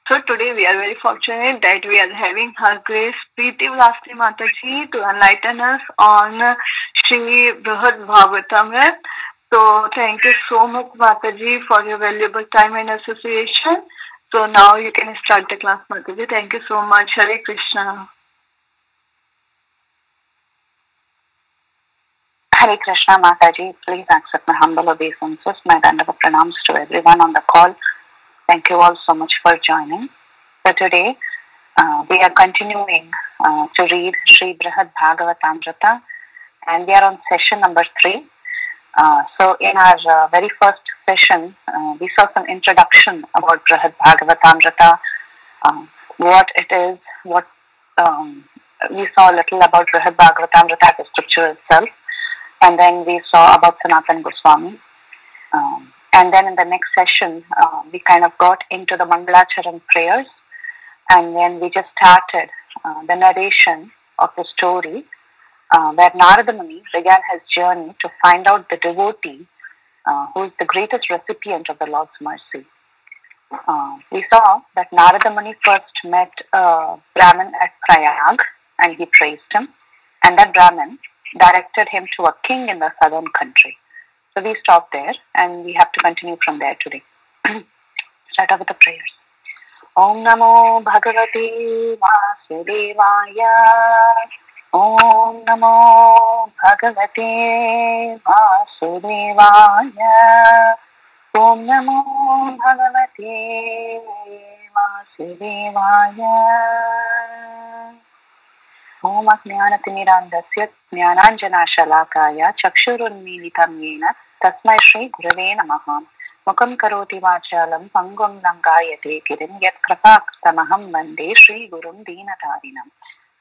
So today we are very fortunate that we are having Her Grace Preethi Vilasini Mataji to enlighten us on Sri Brihad-bhagavatamrita. So thank you so much Mataji for your valuable time and association. So now you can start the class Mataji. Thank you so much. Hare Krishna. Hare Krishna Mataji, please accept my humble obeisances, my Dandava pranams to everyone on the call. Thank you all so much for joining. So today we are continuing to read Sri Brihad-bhagavatamrita and we are on session number 3. So in our very first session, we saw some introduction about Brihad-bhagavatamrita, what it is, we saw a little about Brihad-bhagavatamrita, the scripture itself, and then we saw about Sanatana Goswami. And then in the next session, we kind of got into the Mangalacharan prayers, and then we just started the narration of the story where Narada Muni began his journey to find out the devotee who is the greatest recipient of the Lord's mercy. We saw that Narada Muni first met a Brahmin at Prayag and he praised him, and that Brahmin directed him to a king in the southern country. So we stopped there and we have to continue from there today. Start off with the prayers. Om Namo Bhagavate Vasudevaya. Om Namo Bhagavate Vasudevaya. Om Namo Bhagavate Vasudevaya. Om Ajnanatirmirandasya Jnananjanashalakaya Chakshurunmilitam Yena Tasmai Shri Gurave Namaha. Mukam Karoti Vachalam Pangam Langayate Kirim Yat Krapaktamaham Vande Shri Gurum Deenatarinam.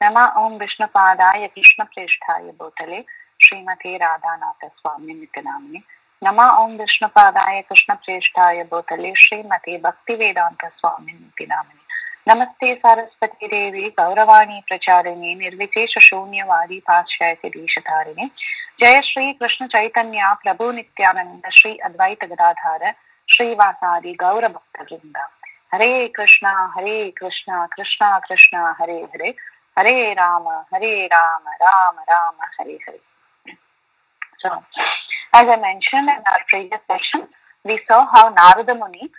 Nama Om Vishnupadaya Krishna Presthaya Bhutale Srimate Radhanatha Swami Nitinamni. Nama Om Vishnupadaya Krishna Presthaya Bhutale Srimate Bhaktivedanta Swami Nitinamni. Namaste Saraswati Devi Gauravani Pracharini Nirvikesha Shunyavadi Pachayati Dishatarine Jaya Shri Krishna Chaitanya Prabhu Nityananda Shri Advaita Gadadhara Shri Vasadi Gaura Bhakta Vrinda. Hare Krishna Krishna Krishna Hare Hare Hare Rama Rama Rama Hare Hare. So, as I mentioned in our previous session, we saw how Narada Muni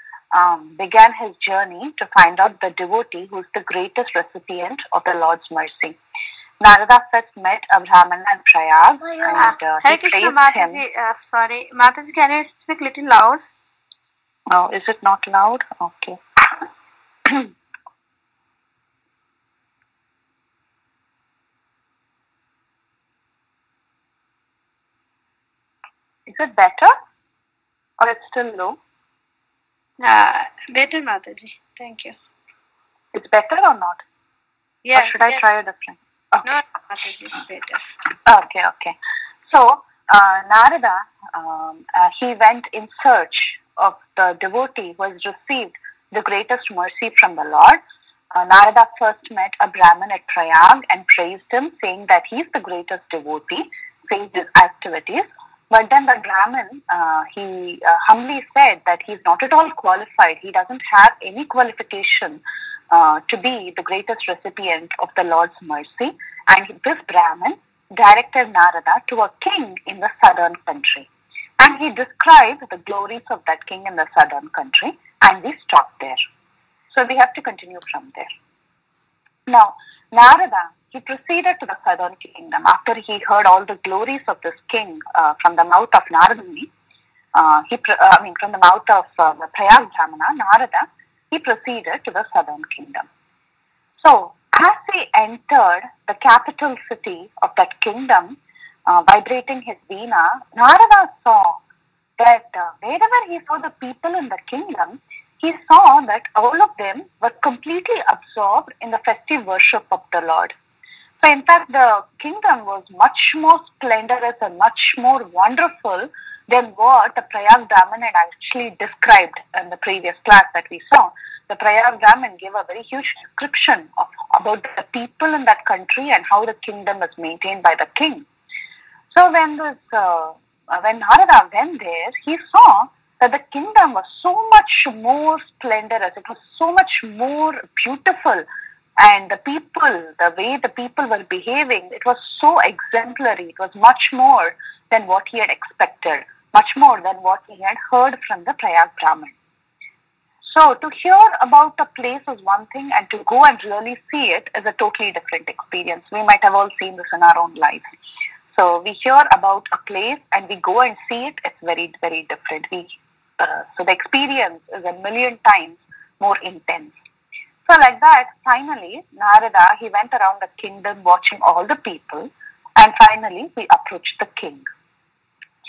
began his journey to find out the devotee who is the greatest recipient of the Lord's mercy. Narada first met a Brahmana in Prayag and he praised him. Sorry, Mataji, can you speak little loud? Oh, is it not loud? Okay. Is it better or it's still low? Better, Mataji. Thank you. It's better or not? Yes. Or should I try a different? Okay. No, Mataji, it's better. Okay. So, Narada, he went in search of the devotee who has received the greatest mercy from the Lord. Narada first met a Brahmin at Prayag and praised him, saying that he is the greatest devotee, saying his activities. But then the Brahmin, he humbly said that he is not at all qualified. He doesn't have any qualification to be the greatest recipient of the Lord's mercy. And this Brahmin directed Narada to a king in the southern country. And he described the glories of that king in the southern country. And we stopped there. So we have to continue from there. Now, Narada, he proceeded to the southern kingdom after he heard all the glories of this king from the mouth of Narada Muni. From the mouth of the Prayag Brahmana, Narada, he proceeded to the southern kingdom. So, as he entered the capital city of that kingdom, vibrating his veena, Narada saw that wherever he saw the people in the kingdom, he saw that all of them were completely absorbed in the festive worship of the Lord. So in fact, the kingdom was much more splendorous and much more wonderful than what the Prayag Brahmin had actually described in the previous class that we saw. The Prayag Brahmin gave a very huge description about the people in that country and how the kingdom is maintained by the king. So when Narada went there, he saw that the kingdom was so much more splendorous, it was so much more beautiful, and the people, the way the people were behaving, it was so exemplary. It was much more than what he had expected, much more than what he had heard from the Prayag Brahmin. So to hear about a place is one thing, and to go and really see it is a totally different experience. We might have all seen this in our own lives. So we hear about a place and we go and see it, it's very, very different. So the experience is a million times more intense. So like that, finally, Narada, he went around the kingdom watching all the people, and finally he approached the king.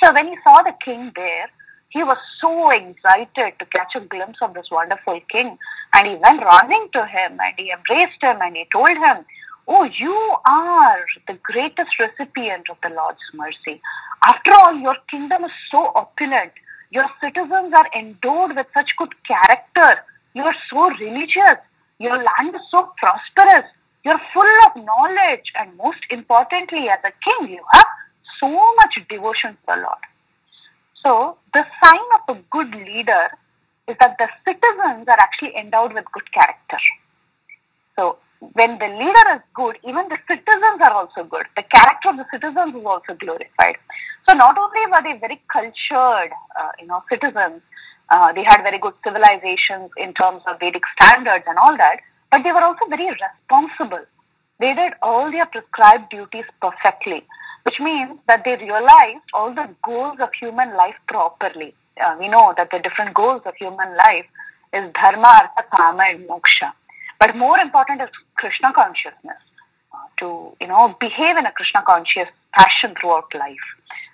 So when he saw the king there, he was so excited to catch a glimpse of this wonderful king, and he went running to him and he embraced him and he told him, "Oh, you are the greatest recipient of the Lord's mercy. After all, your kingdom is so opulent. Your citizens are endowed with such good character. You are so religious. Your land is so prosperous. You're full of knowledge. And most importantly, as a king, you have so much devotion to the Lord." So, the sign of a good leader is that the citizens are actually endowed with good character. So, when the leader is good, even the citizens are also good. The character of the citizens is also glorified. So, not only were they very cultured, citizens, they had very good civilizations in terms of Vedic standards and all that, but they were also very responsible. They did all their prescribed duties perfectly, which means that they realized all the goals of human life properly. We know that the different goals of human life is dharma, artha, kama, and moksha. But more important is Krishna consciousness, to behave in a Krishna conscious fashion throughout life.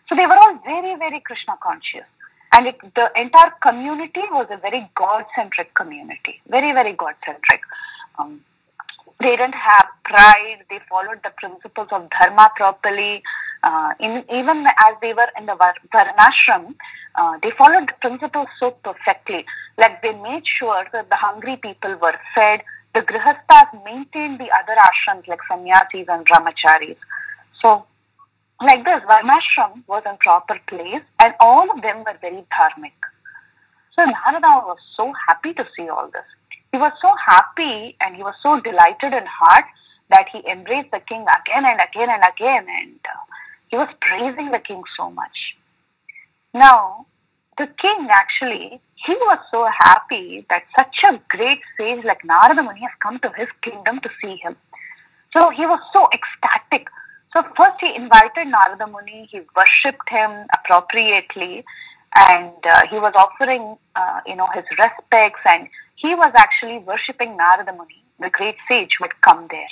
So they were all very, very Krishna conscious. And the entire community was a very God-centric community, very, very God-centric. They didn't have pride. They followed the principles of dharma properly. Even as they were in the varnashram, they followed the principles so perfectly. Like they made sure that the hungry people were fed. The grihasthas maintained the other ashrams like sannyasis and brahmacharis. So, like this, varnashram was in proper place, and all of them were very dharmic. So Narada was so happy to see all this. He was so happy and he was so delighted in heart that he embraced the king again and again and again, and he was praising the king so much. Now, the king actually, he was so happy that such a great sage like Narada Muni has come to his kingdom to see him. So he was so ecstatic. So first he invited Narada Muni, he worshipped him appropriately, and he was offering, his respects, and he was actually worshipping Narada Muni, the great sage who had come there.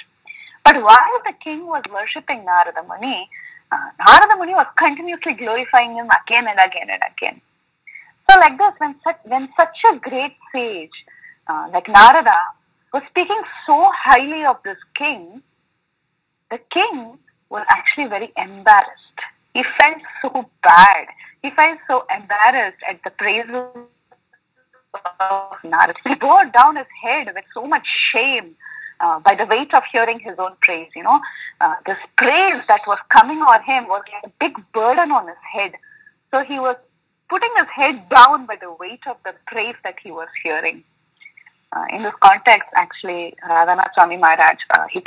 But while the king was worshipping Narada Muni was continuously glorifying him again and again and again. So like this, when such a great sage like Narada was speaking so highly of this king, the king was actually very embarrassed. He felt so bad. He felt so embarrassed at the praises of Narada. He bore down his head with so much shame by the weight of hearing his own praise. This praise that was coming on him was like a big burden on his head. So he was putting his head down by the weight of the praise that he was hearing. In this context, actually, Radhanath Swami Maharaj,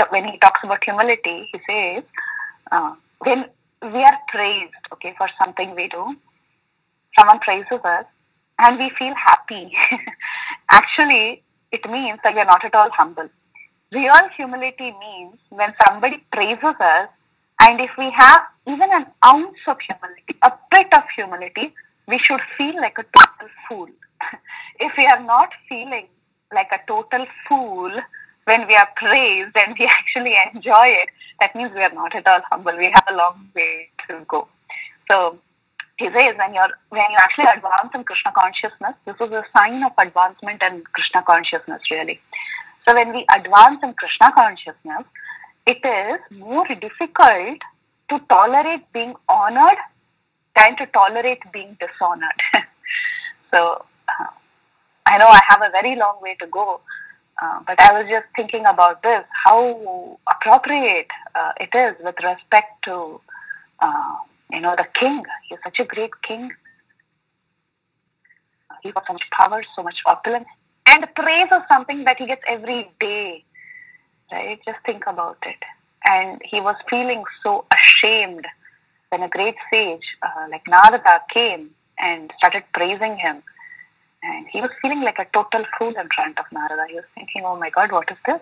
when he talks about humility, he says, when we are praised, for something we do, someone praises us, and we feel happy. Actually, it means that we are not at all humble. Real humility means when somebody praises us, and if we have even an ounce of humility, a bit of humility, we should feel like a total fool. If we are not feeling like a total fool when we are praised and we actually enjoy it, that means we are not at all humble. We have a long way to go. So he says when you actually advance in Krishna consciousness, this is a sign of advancement in Krishna consciousness, really. So when we advance in Krishna consciousness, it is more difficult to tolerate being honored than to tolerate being dishonored. So I know I have a very long way to go, but I was just thinking about this, how appropriate it is with respect to, the king. He's such a great king. He's got so much power, so much opulence. And praise is something that he gets every day. Right? Just think about it. And he was feeling so ashamed when a great sage like Narada came and started praising him. And he was feeling like a total fool in front of Narada. He was thinking, oh my God, what is this?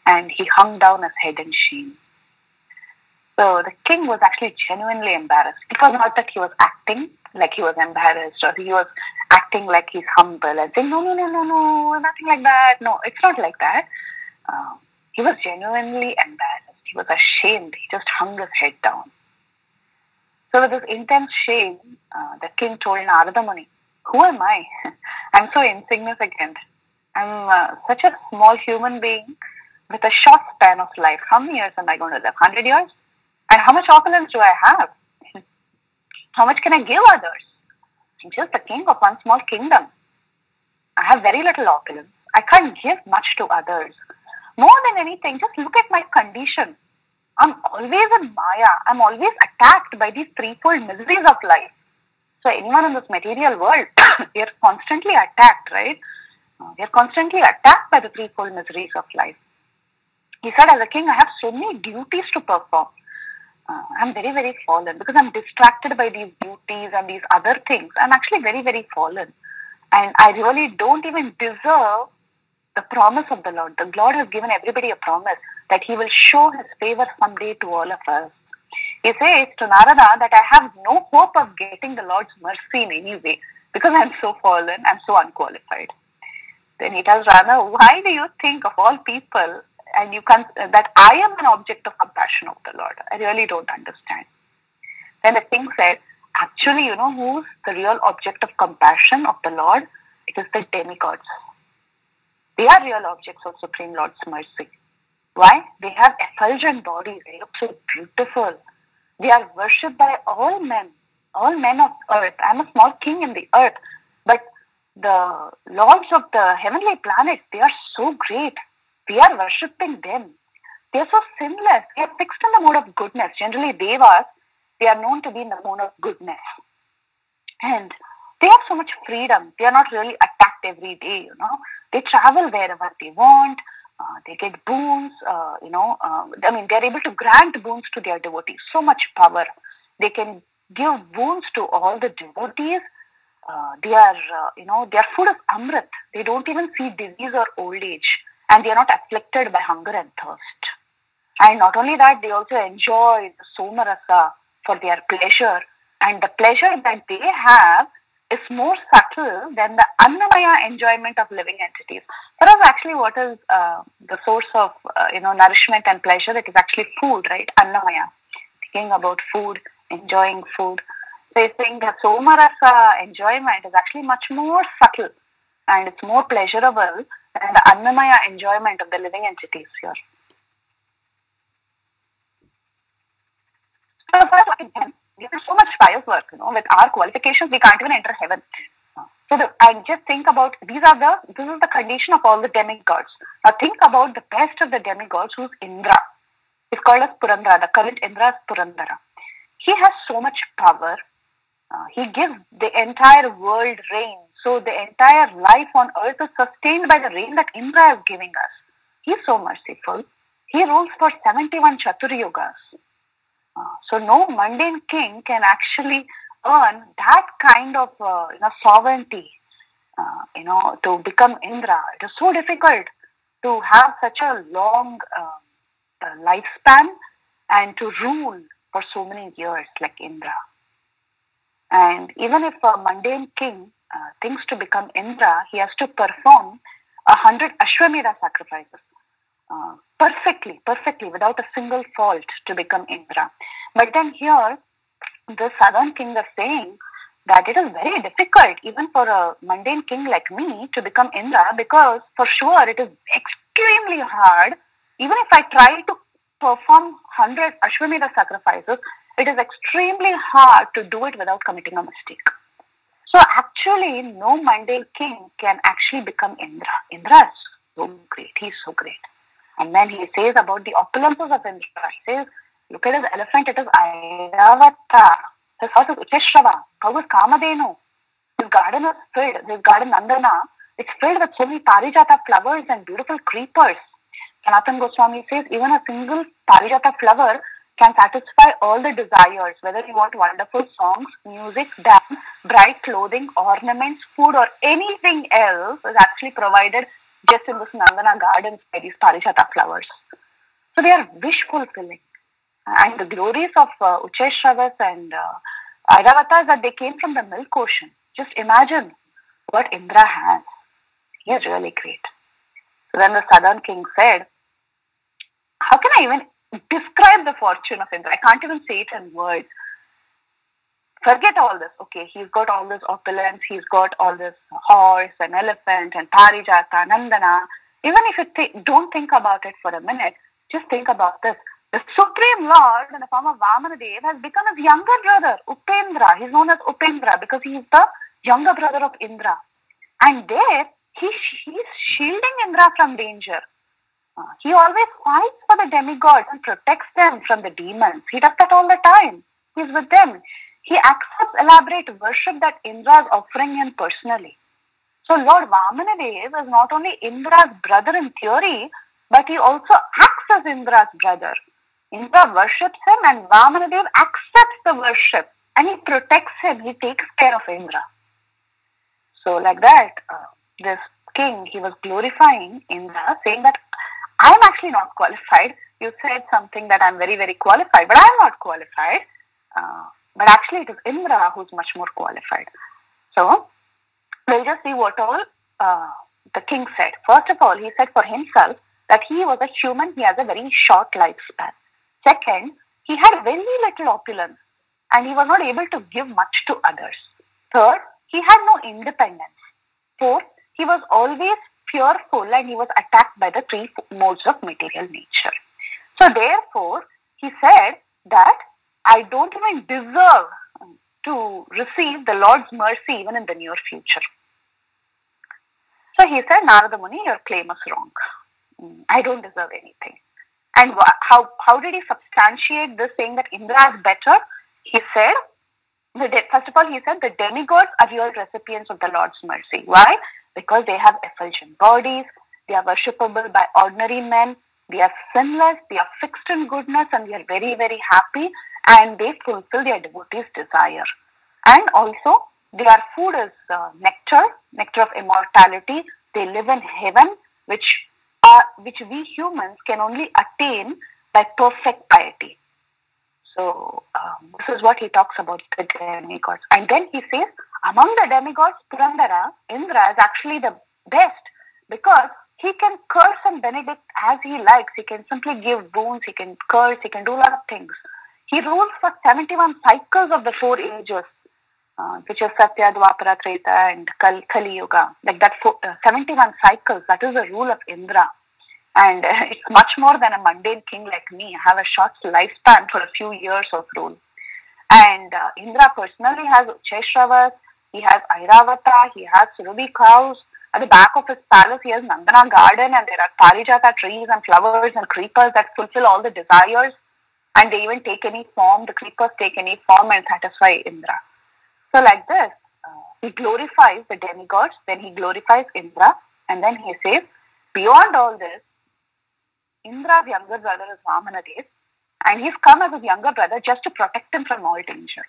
And he hung down his head in shame. So the king was actually genuinely embarrassed. It was not that he was acting like he was embarrassed or he was acting like he's humble and saying, no, nothing like that. No, it's not like that. He was genuinely embarrassed. He was ashamed. He just hung his head down. So with this intense shame, the king told Narada Muni, who am I? I'm so insignificant. I'm such a small human being with a short span of life. How many years am I going to live? 100 years? And how much opulence do I have? How much can I give others? I'm just the king of one small kingdom. I have very little opulence. I can't give much to others. More than anything, just look at my condition. I'm always in Maya. I'm always attacked by these threefold miseries of life. So anyone in this material world, we are constantly attacked, right? We are constantly attacked by the threefold miseries of life. He said, as a king, I have so many duties to perform. I'm very, very fallen because I'm distracted by these duties and these other things. I'm actually very, very fallen. And I really don't even deserve the promise of the Lord. The Lord has given everybody a promise that he will show his favor someday to all of us. He says to Narada that I have no hope of getting the Lord's mercy in any way because I'm so fallen, I'm so unqualified. Then he tells Rana, why do you think of all people and that I am an object of compassion of the Lord? I really don't understand. Then the king said, actually, you know who's the real object of compassion of the Lord? It is the demigods. They are real objects of Supreme Lord's mercy. Why? They have effulgent bodies. They look so beautiful. They are worshipped by all men of earth. I'm a small king in the earth, but the lords of the heavenly planets, they are so great. We are worshipping them. They are so sinless. They are fixed in the mode of goodness. Generally, devas, they are known to be in the mode of goodness. And they have so much freedom. They are not really attacked every day, you know. They travel wherever they want. They get boons, they are able to grant boons to their devotees. So much power. They can give boons to all the devotees. They are full of amrit. They don't even see disease or old age. And they are not afflicted by hunger and thirst. And not only that, they also enjoy the somarasa for their pleasure. And the pleasure that they have is more subtle than the annamaya enjoyment of living entities. For us, actually, what is the source of nourishment and pleasure? It is actually food, right? Annamaya. Thinking about food, enjoying food. So he's saying that somarasa enjoyment is actually much more subtle and it's more pleasurable than the annamaya enjoyment of the living entities here. So we have so much pious work, with our qualifications, we can't even enter heaven. I just think about, this is the condition of all the demigods. Now think about the best of the demigods, who's Indra. It's called as Purandara. The current Indra is Purandara. He has so much power. He gives the entire world rain. So the entire life on earth is sustained by the rain that Indra is giving us. He's so merciful. He rules for 71 Chaturyugas. So no mundane king can actually earn that kind of sovereignty, to become Indra. It is so difficult to have such a long lifespan and to rule for so many years like Indra. And even if a mundane king thinks to become Indra, he has to perform 100 Ashwamedha sacrifices. Perfectly, without a single fault to become Indra. But then here, the southern king is saying that it is very difficult even for a mundane king like me to become Indra, because for sure it is extremely hard. Even if I try to perform 100 Ashwamedha sacrifices, it is extremely hard to do it without committing a mistake. So actually, no mundane king can actually become Indra. Indra is so great. He is so great. And then he says about the opulences of Indra. He says, look at his elephant, it is Airavata. His horse is Ucheshrava. Cow is Kamadhenu. His garden is filled, this garden Nandana, it's filled with so many Parijata flowers and beautiful creepers. Sanatana Goswami says even a single Parijata flower can satisfy all the desires, whether you want wonderful songs, music, dance, bright clothing, ornaments, food, or anything else is actually provided just in this Nandana gardens by these Parijata flowers. So they are wish fulfilling. And the glories of Ucheshravas and Airavata is that they came from the milk ocean. Just imagine what Indra has. He is really great. So then the southern king said, how can I even describe the fortune of Indra? I can't even say it in words. Forget all this. Okay, he's got all this opulence, he's got all this horse and elephant and Parijata, Nandana. Even if you don't think about it for a minute, just think about this. The Supreme Lord in the form of Vamanadev has become his younger brother, Upendra. He's known as Upendra because he is the younger brother of Indra. And there, he's shielding Indra from danger. He always fights for the demigods and protects them from the demons. He does that all the time. He's with them. He accepts elaborate worship that Indra is offering him personally. So Lord Vamanadev is not only Indra's brother in theory, but he also acts as Indra's brother. Indra worships him and Vamanadev accepts the worship and he protects him. He takes care of Indra. So like that, this king, he was glorifying Indra, saying that I am actually not qualified. You said something that I am very, very qualified, but I am not qualified. But actually it is Indra who is much more qualified. So we'll just see what all the king said. First of all, he said for himself that he was a human, he has a very short lifespan. Second, he had very little opulence and he was not able to give much to others. Third, he had no independence. Fourth, he was always fearful and he was attacked by the three modes of material nature. So therefore, he said that I don't even deserve to receive the Lord's mercy even in the near future. So he said, Narada Muni, your claim is wrong. I don't deserve anything. And how did he substantiate this, saying that Indra is better? He said, first of all, he said the demigods are real recipients of the Lord's mercy. Why? Because they have effulgent bodies, they are worshipable by ordinary men, they are sinless, they are fixed in goodness, and they are very, very happy, and they fulfill their devotees' desire. And also, their food is nectar of immortality. They live in heaven, which we humans can only attain by perfect piety. So this is what he talks about the demigods. And then he says, among the demigods, Purandara, Indra is actually the best because he can curse and benedict as he likes. He can simply give boons, he can curse, he can do a lot of things. He rules for 71 cycles of the 4 ages, which is Satya, Dwapara, Treta and Kali Yuga. Like that 71 cycles, that is the rule of Indra. And it's much more than a mundane king like me. I have a short lifespan for a few years of rule. And Indra personally has Ucheshravas, he has Airavata, he has Surabhi cows. At the back of his palace, he has Nandana garden, and there are Parijata trees and flowers and creepers that fulfill all the desires. And they even take any form, the creepers take any form and satisfy Indra. So like this, he glorifies the demigods, then he glorifies Indra, and then he says, beyond all this, Indra's younger brother is Vamanadev, and he's come as his younger brother just to protect him from all danger.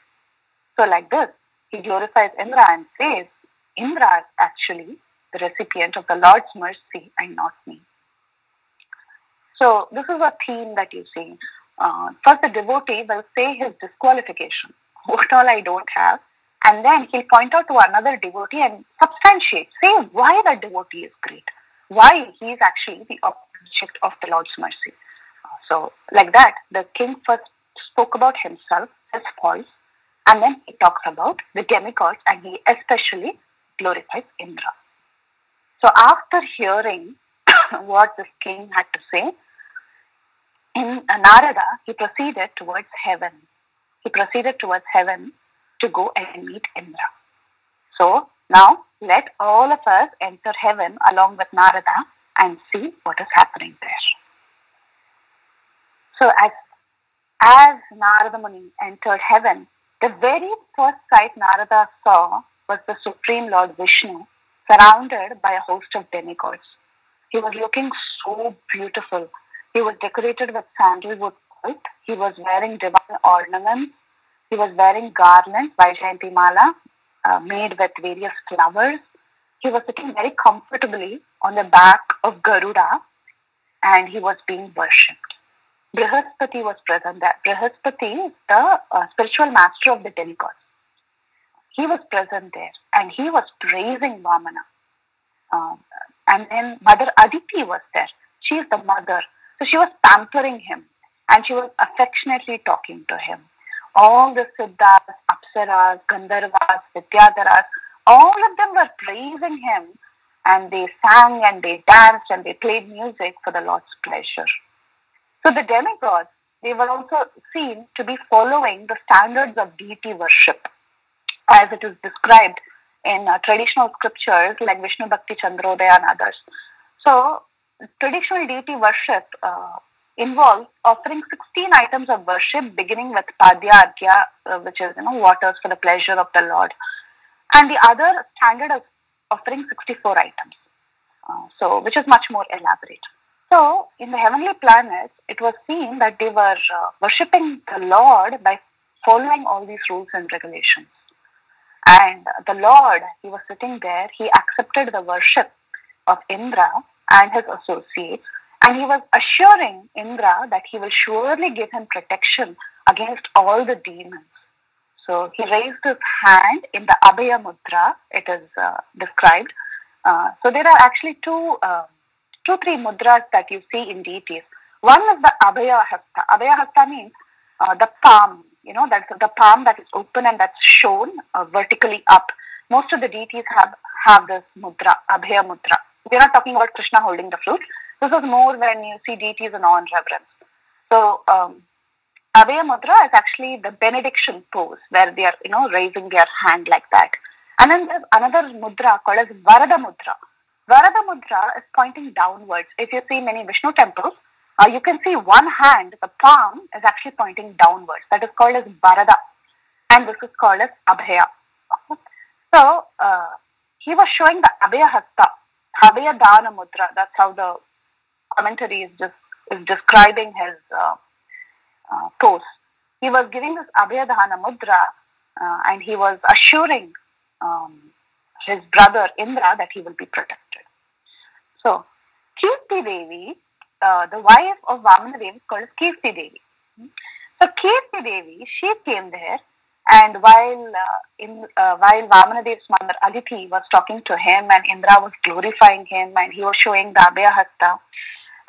So like this, he glorifies Indra and says, Indra is actually the recipient of the Lord's mercy and not me. So this is a theme that you see. First, the devotee will say his disqualification, what all I don't have, and then he'll point out to another devotee and substantiate, say why that devotee is great, why he is actually the object of the Lord's mercy. So like that, the king first spoke about himself, his faults, and then he talks about the demigods and he especially glorifies Indra. So after hearing what this king had to say, in Narada, he proceeded towards heaven. He proceeded towards heaven to go and meet Indra. So now let all of us enter heaven along with Narada and see what is happening there. So as Narada Muni entered heaven, the very first sight Narada saw was the Supreme Lord Vishnu, surrounded by a host of demigods. He was looking so beautiful. He was decorated with sandalwood coat. He was wearing divine ornaments. He was wearing garlands, Vaijayanti Mala, made with various flowers. He was sitting very comfortably on the back of Garuda, and he was being worshipped. Brihaspati was present there. Brihaspati is the spiritual master of the demigods. He was present there, and he was praising Vamana. And then Mother Aditi was there. She is the mother. So she was pampering him, and she was affectionately talking to him. All the Siddhas, Apsaras, Gandharvas, Vidyadharas, all of them were praising him, and they sang and they danced and they played music for the Lord's pleasure. So the demigods, they were also seen to be following the standards of deity worship, as it is described in traditional scriptures like Vishnu Bhakti Chandrodaya and others. So traditional deity worship involves offering 16 items of worship, beginning with Padya Arghya, which is waters for the pleasure of the Lord, and the other standard is offering 64 items, which is much more elaborate. So in the heavenly planets, it was seen that they were worshipping the Lord by following all these rules and regulations. And the Lord, he was sitting there, he accepted the worship of Indra and his associates, and he was assuring Indra that he will surely give him protection against all the demons. So he raised his hand in the Abhaya Mudra, it is described. So there are actually two, three mudras that you see in deities. One is the Abhaya Hasta. Abhaya Hasta means the palm, that's the palm that is open and that's shown vertically up. Most of the deities have this mudra, Abhaya Mudra. We're not talking about Krishna holding the flute. This is more when you see deities in awe and reverence. So Abhaya Mudra is actually the benediction pose where they are, raising their hand like that. And then there's another mudra called as Varada Mudra. Varada Mudra is pointing downwards. If you see many Vishnu temples, you can see one hand, the palm, is actually pointing downwards. That is called as Varada. And this is called as Abhaya. So, he was showing the Abhaya Hasta, Abhaya Dana Mudra. That's how the commentary is describing his pose. He was giving this Abhaya Dana Mudra, and he was assuring his brother Indra that he will be protected. So, Kirti Devi, the wife of Vamana Devi, is called Kirti Devi. So, Kirti Devi, she came there, and while Vamana Devi's mother Aditi was talking to him, and Indra was glorifying him, and he was showing the Abhaya Hasta,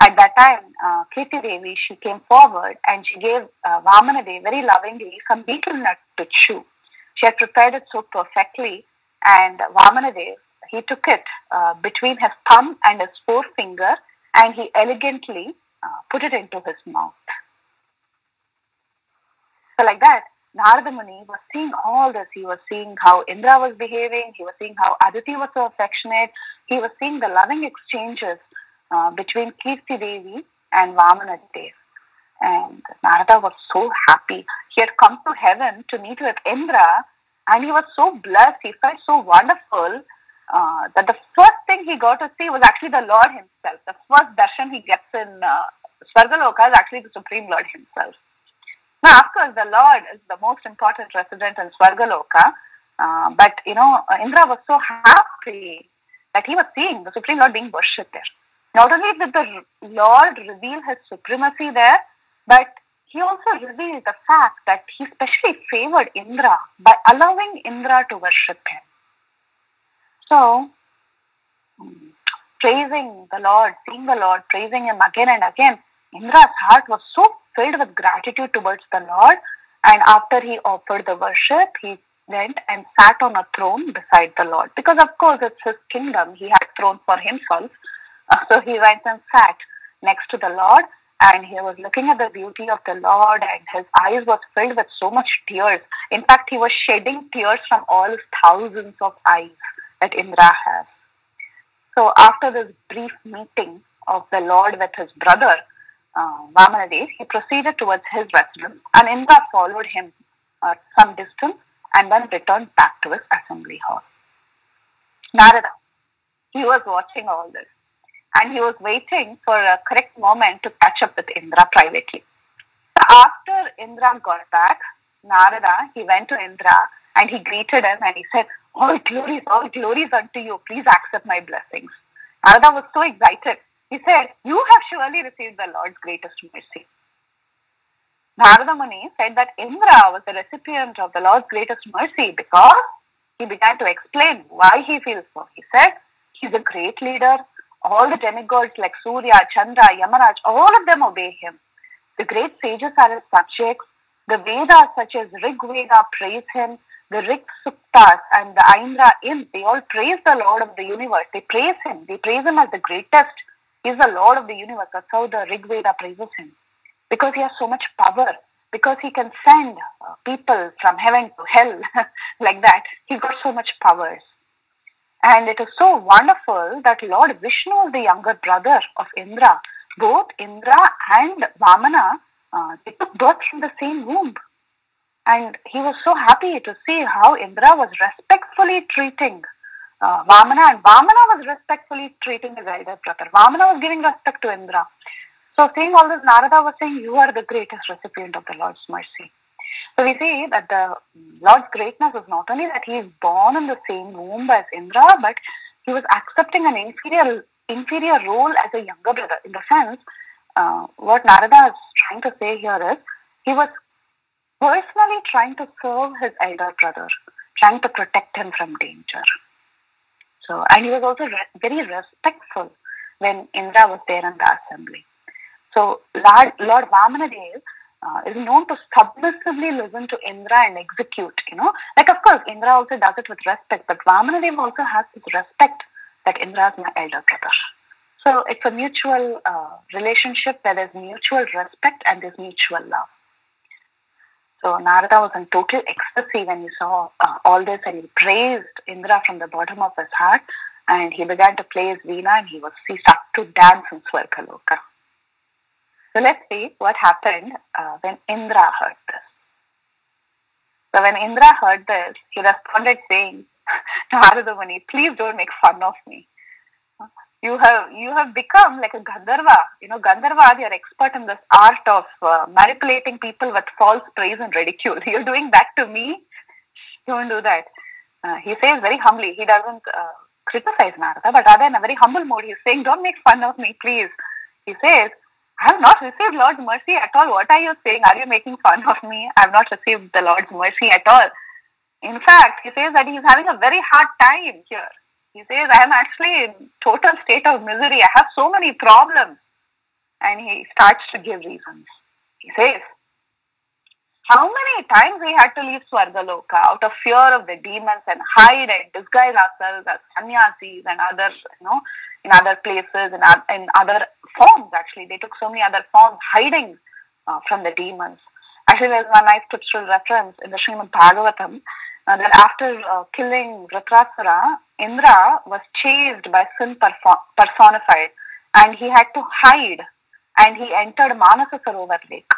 at that time, Kirti Devi, she came forward and she gave Vamana Devi very lovingly some betel nut to chew. She had prepared it so perfectly, and Vamana Devi, he took it between his thumb and his forefinger, and he elegantly put it into his mouth. So like that, Narada Muni was seeing all this. He was seeing how Indra was behaving. He was seeing how Aditi was so affectionate. He was seeing the loving exchanges between Kirti Devi and Vamana Devi. And Narada was so happy. He had come to heaven to meet with Indra, and he was so blessed. He felt so wonderful that the first thing he got to see was actually the Lord himself. The first darshan he gets in Svargaloka is actually the Supreme Lord himself. Now, of course, the Lord is the most important resident in Svargaloka, but Indra was so happy that he was seeing the Supreme Lord being worshipped there. Not only did the Lord reveal his supremacy there, but he also revealed the fact that he specially favored Indra by allowing Indra to worship him. So, praising the Lord, seeing the Lord, praising him again and again, Indra's heart was so filled with gratitude towards the Lord, and after he offered the worship, he went and sat on a throne beside the Lord. Because of course it's his kingdom, he had a throne for himself. So he went and sat next to the Lord, and he was looking at the beauty of the Lord, and his eyes was filled with so much tears. In fact, he was shedding tears from all his thousands of eyes that Indra has. So after this brief meeting of the Lord with his brother, Vamana Dev, he proceeded towards his residence, and Indra followed him some distance, and then returned back to his assembly hall. Narada, he was watching all this, and he was waiting for a correct moment to catch up with Indra privately. After Indra got back, Narada, he went to Indra and he greeted him and he said, all glories unto you. Please accept my blessings. Narada was so excited. He said, you have surely received the Lord's greatest mercy. Narada Muni said that Indra was the recipient of the Lord's greatest mercy because he began to explain why he feels so. He said, he's a great leader. All the demigods like Surya, Chandra, Yamaraj, all of them obey him. The great sages are his subjects. The Vedas such as Rig Veda praise him. The Rig Suktas and the Aindra Im, they all praise the Lord of the universe. They praise him. They praise him as the greatest. He's the Lord of the universe. That's how the Rig Veda praises him. Because he has so much power. Because he can send people from heaven to hell like that. He's got so much powers. And it is so wonderful that Lord Vishnu is the younger brother of Indra. Both Indra and Vamana, they took birth from the same womb. And he was so happy to see how Indra was respectfully treating Vamana, and Vamana was respectfully treating his elder brother. Vamana was giving respect to Indra. So seeing all this, Narada was saying, you are the greatest recipient of the Lord's mercy. So we see that the Lord's greatness is not only that he is born in the same womb as Indra, but he was accepting an inferior role as a younger brother. In the sense, what Narada is trying to say here is, he was personally trying to serve his elder brother, trying to protect him from danger. So, and he was also very respectful when Indra was there in the assembly. So Lord Vamanadev is known to submissively listen to Indra and execute, Like, of course, Indra also does it with respect, but Vamanadev also has this respect that Indra is my elder brother. So it's a mutual relationship where there's mutual respect and there's mutual love. So Narada was in total ecstasy when he saw all this, and he praised Indra from the bottom of his heart, and he began to play his veena, and he started to dance in Swargaloka. So let's see what happened when Indra heard this. So when Indra heard this, he responded saying, Narada Muni, please don't make fun of me. You have become like a Gandharva. Gandharva, they are expert in this art of manipulating people with false praise and ridicule. You're doing that to me? Don't do that. He says very humbly, he doesn't criticize Narada, but rather in a very humble mode, he's saying, don't make fun of me, please. He says, I have not received Lord's mercy at all. What are you saying? Are you making fun of me? I have not received the Lord's mercy at all. In fact, he says that he's having a very hard time here. He says, I am actually in total state of misery. I have so many problems. And he starts to give reasons. He says, how many times we had to leave Swargaloka out of fear of the demons and hide and disguise ourselves as sannyasis and others, in other places, in other forms actually. They took so many other forms, hiding from the demons. Actually, there's one nice scriptural reference in the Srimad-Bhagavatam that after killing Vritrasura, Indra was chased by sin personified, and he had to hide, and he entered Manasa Sarovar lake.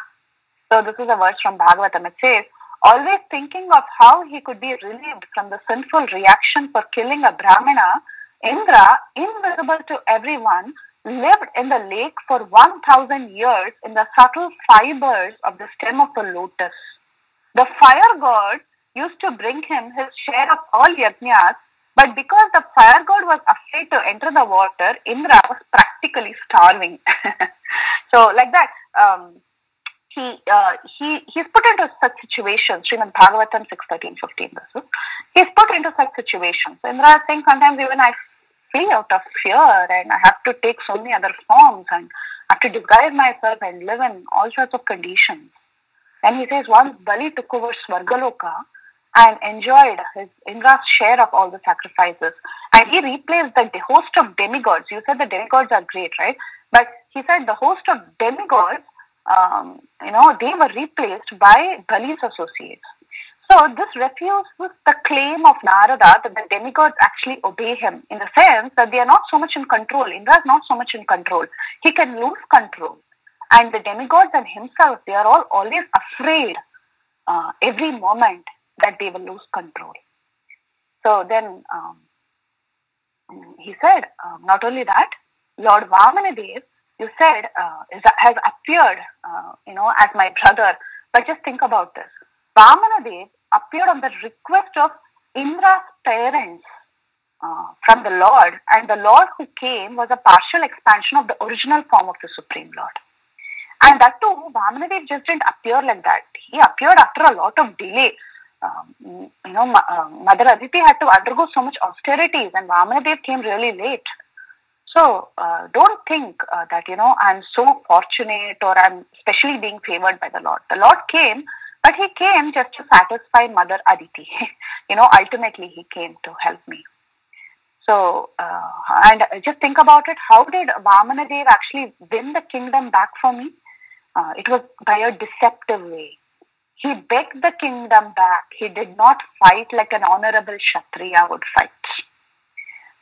So this is a verse from Bhagavatam. It says, always thinking of how he could be relieved from the sinful reaction for killing a Brahmana, Indra, invisible to everyone, lived in the lake for 1,000 years in the subtle fibers of the stem of the lotus. The fire god used to bring him his share of all yajnas, but because the fire god was afraid to enter the water, Indra was practically starving. So like that, he's put into such situations. Srimad-Bhagavatam 6:13-15. He's put into such situations. So Indra is saying, sometimes even I flee out of fear, and I have to take so many other forms, and I have to disguise myself and live in all sorts of conditions. And he says, once Bali took over Swargaloka and enjoyed Indra's share of all the sacrifices, and he replaced the host of demigods. You said the demigods are great, right? But he said the host of demigods, they were replaced by Bali's associates. So this refutes the claim of Narada that the demigods actually obey him, in the sense that they are not so much in control. Indra is not so much in control. He can lose control. And the demigods and himself, they are all always afraid every moment. that they will lose control. So then he said, not only that, Lord Vamanadev, you said, has appeared, as my brother. But just think about this. Vamanadev appeared on the request of Indra's parents from the Lord, and the Lord who came was a partial expansion of the original form of the Supreme Lord. And that too, Vamanadev just didn't appear like that. He appeared after a lot of delay. Mother Aditi had to undergo so much austerities, and Vamanadev came really late. So don't think that, I'm so fortunate or I'm especially being favored by the Lord. The Lord came, but he came just to satisfy Mother Aditi. Ultimately he came to help me. So, and just think about it. How did Vamanadev actually win the kingdom back for me? It was by a deceptive way. He begged the kingdom back. He did not fight like an honorable Kshatriya would fight.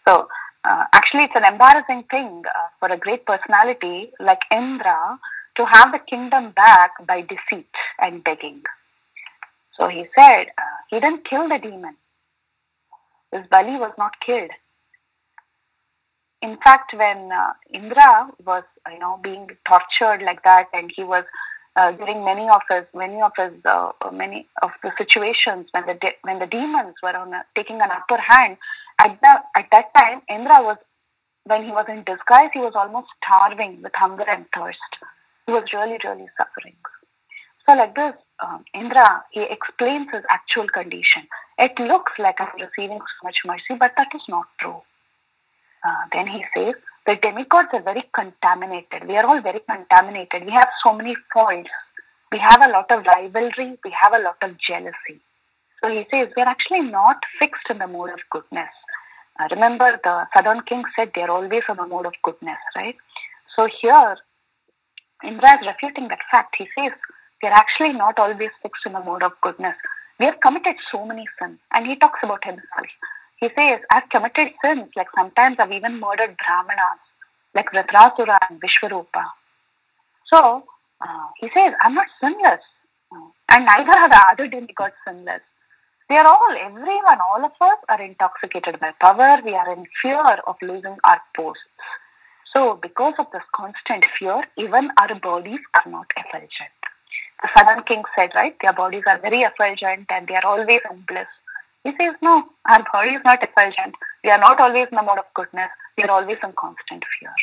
So, actually, it's an embarrassing thing for a great personality like Indra to have the kingdom back by deceit and begging. So he said, he didn't kill the demon. His Bali was not killed. In fact, when Indra was, being tortured like that, and he was during many of the situations when the demons were taking an upper hand, at that time, Indra was, when he was in disguise, he was almost starving with hunger and thirst. He was really, really suffering. So like this, Indra, he explains his actual condition. It looks like I'm receiving so much mercy, but that is not true. Then he says, the demigods are very contaminated. We are all very contaminated. We have so many faults. We have a lot of rivalry. We have a lot of jealousy. So he says, we are actually not fixed in the mode of goodness. Remember, the southern king said they are always in the mode of goodness, right? So here, Indra is refuting that fact. He says, we are actually not always fixed in the mode of goodness. We have committed so many sins. And he talks about himself. He says, I've committed sins, like sometimes I've even murdered Brahmanas, like Vritrasura and Vishwarupa. So, he says, I'm not sinless, and neither are the other demigods sinless. We are all, everyone, all of us are intoxicated by power. We are in fear of losing our posts. So, because of this constant fear, even our bodies are not effulgent. The southern king said, right, their bodies are very effulgent and they are always in bliss. He says, no, our body is not effulgent. We are not always in the mode of goodness. We are always in constant fear.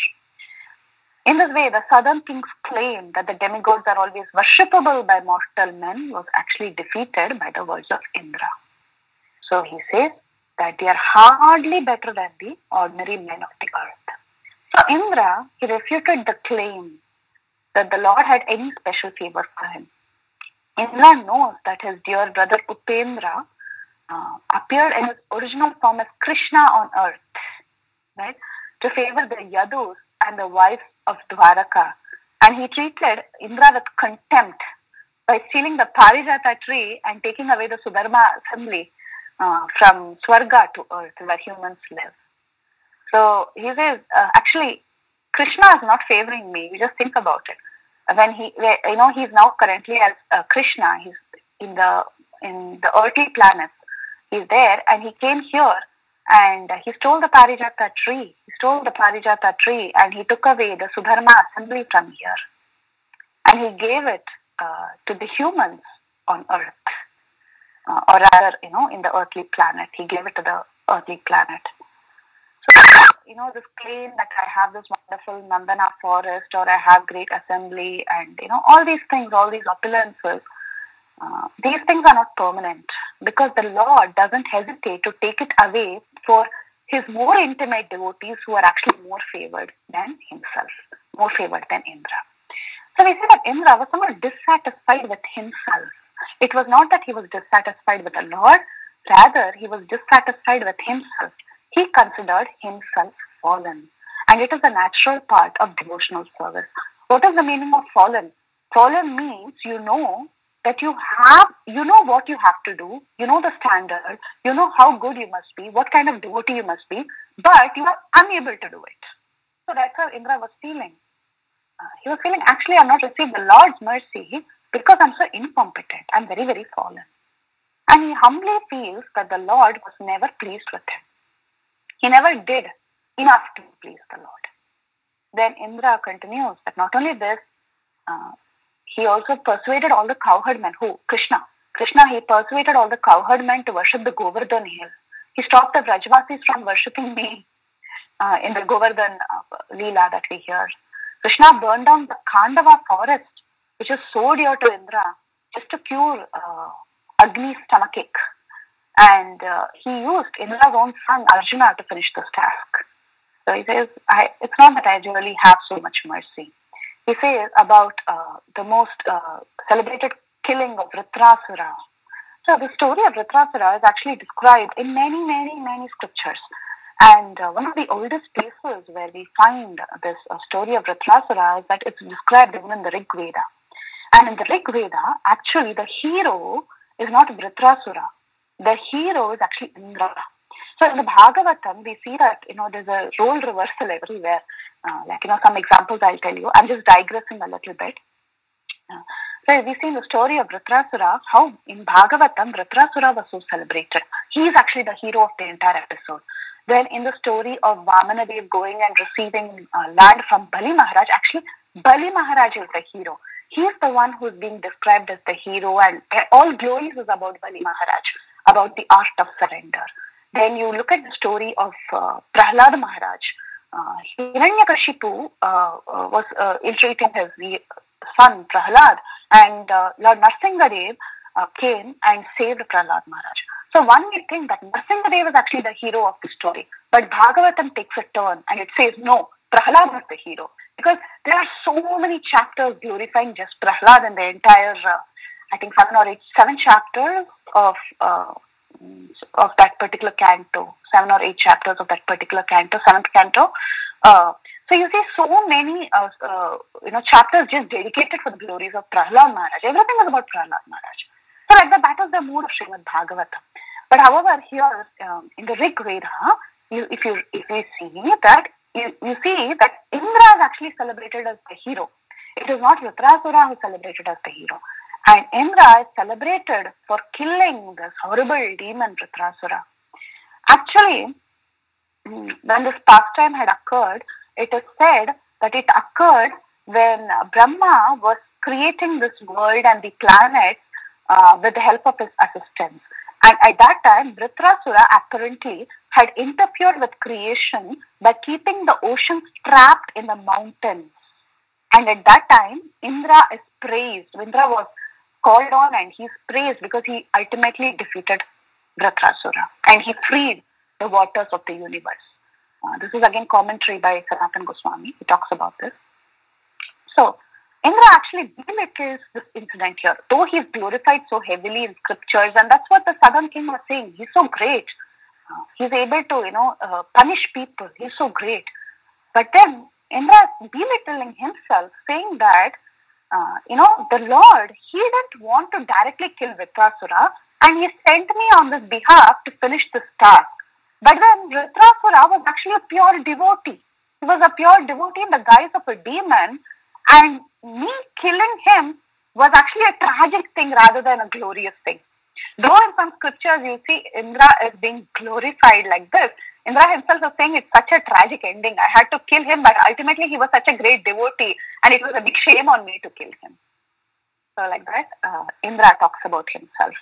In this way, the southern king's claim that the demigods are always worshipable by mortal men was actually defeated by the words of Indra. So he says that they are hardly better than the ordinary men of the earth. So Indra, he refuted the claim that the Lord had any special favor for him. Indra knows that his dear brother Upendra appeared in his original form as Krishna on earth, right, to favor the Yadus and the wives of Dwaraka. And he treated Indra with contempt by stealing the Parijata tree and taking away the Sudharma assembly from Swarga to earth where humans live. So he says, actually, Krishna is not favoring me. You just think about it. When he's now currently as Krishna. He's in the earthly planets. He's there, and he came here, and he stole the Parijata tree. He stole the Parijata tree, and he took away the Sudharma assembly from here, and he gave it to the humans on earth, or rather, in the earthly planet. He gave it to the earthly planet. So, this claim that I have this wonderful Nandana forest, or I have great assembly, and, all these things, all these opulences, these things are not permanent, because the Lord doesn't hesitate to take it away for his more intimate devotees who are actually more favored than himself, more favored than Indra. So we see that Indra was somewhat dissatisfied with himself. It was not that he was dissatisfied with the Lord, rather he was dissatisfied with himself. He considered himself fallen, and it is a natural part of devotional service. What is the meaning of fallen? Fallen means that you know what you have to do, you know the standard, you know how good you must be, what kind of devotee you must be, but you are unable to do it. So that's how Indra was feeling. He was feeling, actually, I have not received the Lord's mercy because I'm so incompetent. I'm very, very fallen. And he humbly feels that the Lord was never pleased with him. He never did enough to please the Lord. Then Indra continues that not only this, he also persuaded all the cowherd men. Who? Krishna. He persuaded all the cowherd men to worship the Govardhan hill. He stopped the Brajvasis from worshipping me in the Govardhan Leela that we hear. Krishna burned down the Khandava forest, which is so dear to Indra, just to cure Agni's stomachache. And he used Indra's own son Arjuna to finish this task. So he says, it's not that I really have so much mercy. He says about the most celebrated killing of Vritrasura. So the story of Vritrasura is actually described in many, many, many scriptures. And one of the oldest places where we find this story of Vritrasura is that it's described even in the Rig Veda. And in the Rig Veda, actually the hero is not Vritrasura. The hero is actually Indra. So in the Bhagavatam, we see that, there's a role reversal everywhere. Some examples I'll tell you. I'm just digressing a little bit. So we see in the story of Vritrasura, how in Bhagavatam, Vritrasura was so celebrated. He is actually the hero of the entire episode. Then in the story of Vamanadev going and receiving land from Bali Maharaj, actually Bali Maharaj is the hero. He is the one who is being described as the hero, and all glories is about Bali Maharaj, about the art of surrender. Then you look at the story of Prahlad Maharaj. Hiranyakashipu was ill-treating his son Prahlad, and Lord Narsingadev came and saved Prahlad Maharaj. So one may think that Narsingadev is actually the hero of the story, but Bhagavatam takes a turn and it says no, Prahlad was the hero, because there are so many chapters glorifying just Prahlad in the entire, I think 7 chapters of that particular canto, 7 or 8 chapters of that particular canto, 7th canto. So you see so many chapters just dedicated for the glories of Prahlad Maharaj. Everything is about Prahlad Maharaj. So like that is the mood of Srimad-Bhagavatam. But however, here in the Rig Veda, if you see that, you see that Indra is actually celebrated as the hero. It is not Vritrasura who is celebrated as the hero. And Indra is celebrated for killing this horrible demon Vritrasura. Actually, when this pastime had occurred, it is said that it occurred when Brahma was creating this world and the planets with the help of his assistants. And at that time, Vritrasura apparently had interfered with creation by keeping the oceans trapped in the mountains. And at that time, Indra is praised. Indra was called on and he's praised because he ultimately defeated Vritrasura and he freed the waters of the universe. This is again commentary by Sanatana Goswami. He talks about this. So, Indra actually belittles this incident here, though he's glorified so heavily in scriptures, and that's what the Southern King was saying. He's so great. He's able to, punish people. He's so great. But then Indra is belittling himself, saying that, the Lord, he didn't want to directly kill Vritrasura, and he sent me on this behalf to finish this task. But then Vritrasura was actually a pure devotee. He was a pure devotee in the guise of a demon, and me killing him was actually a tragic thing rather than a glorious thing. Though in some scriptures you see Indra is being glorified like this, Indra himself is saying it's such a tragic ending. I had to kill him, but ultimately he was such a great devotee and it was a big shame on me to kill him. So like that, Indra talks about himself.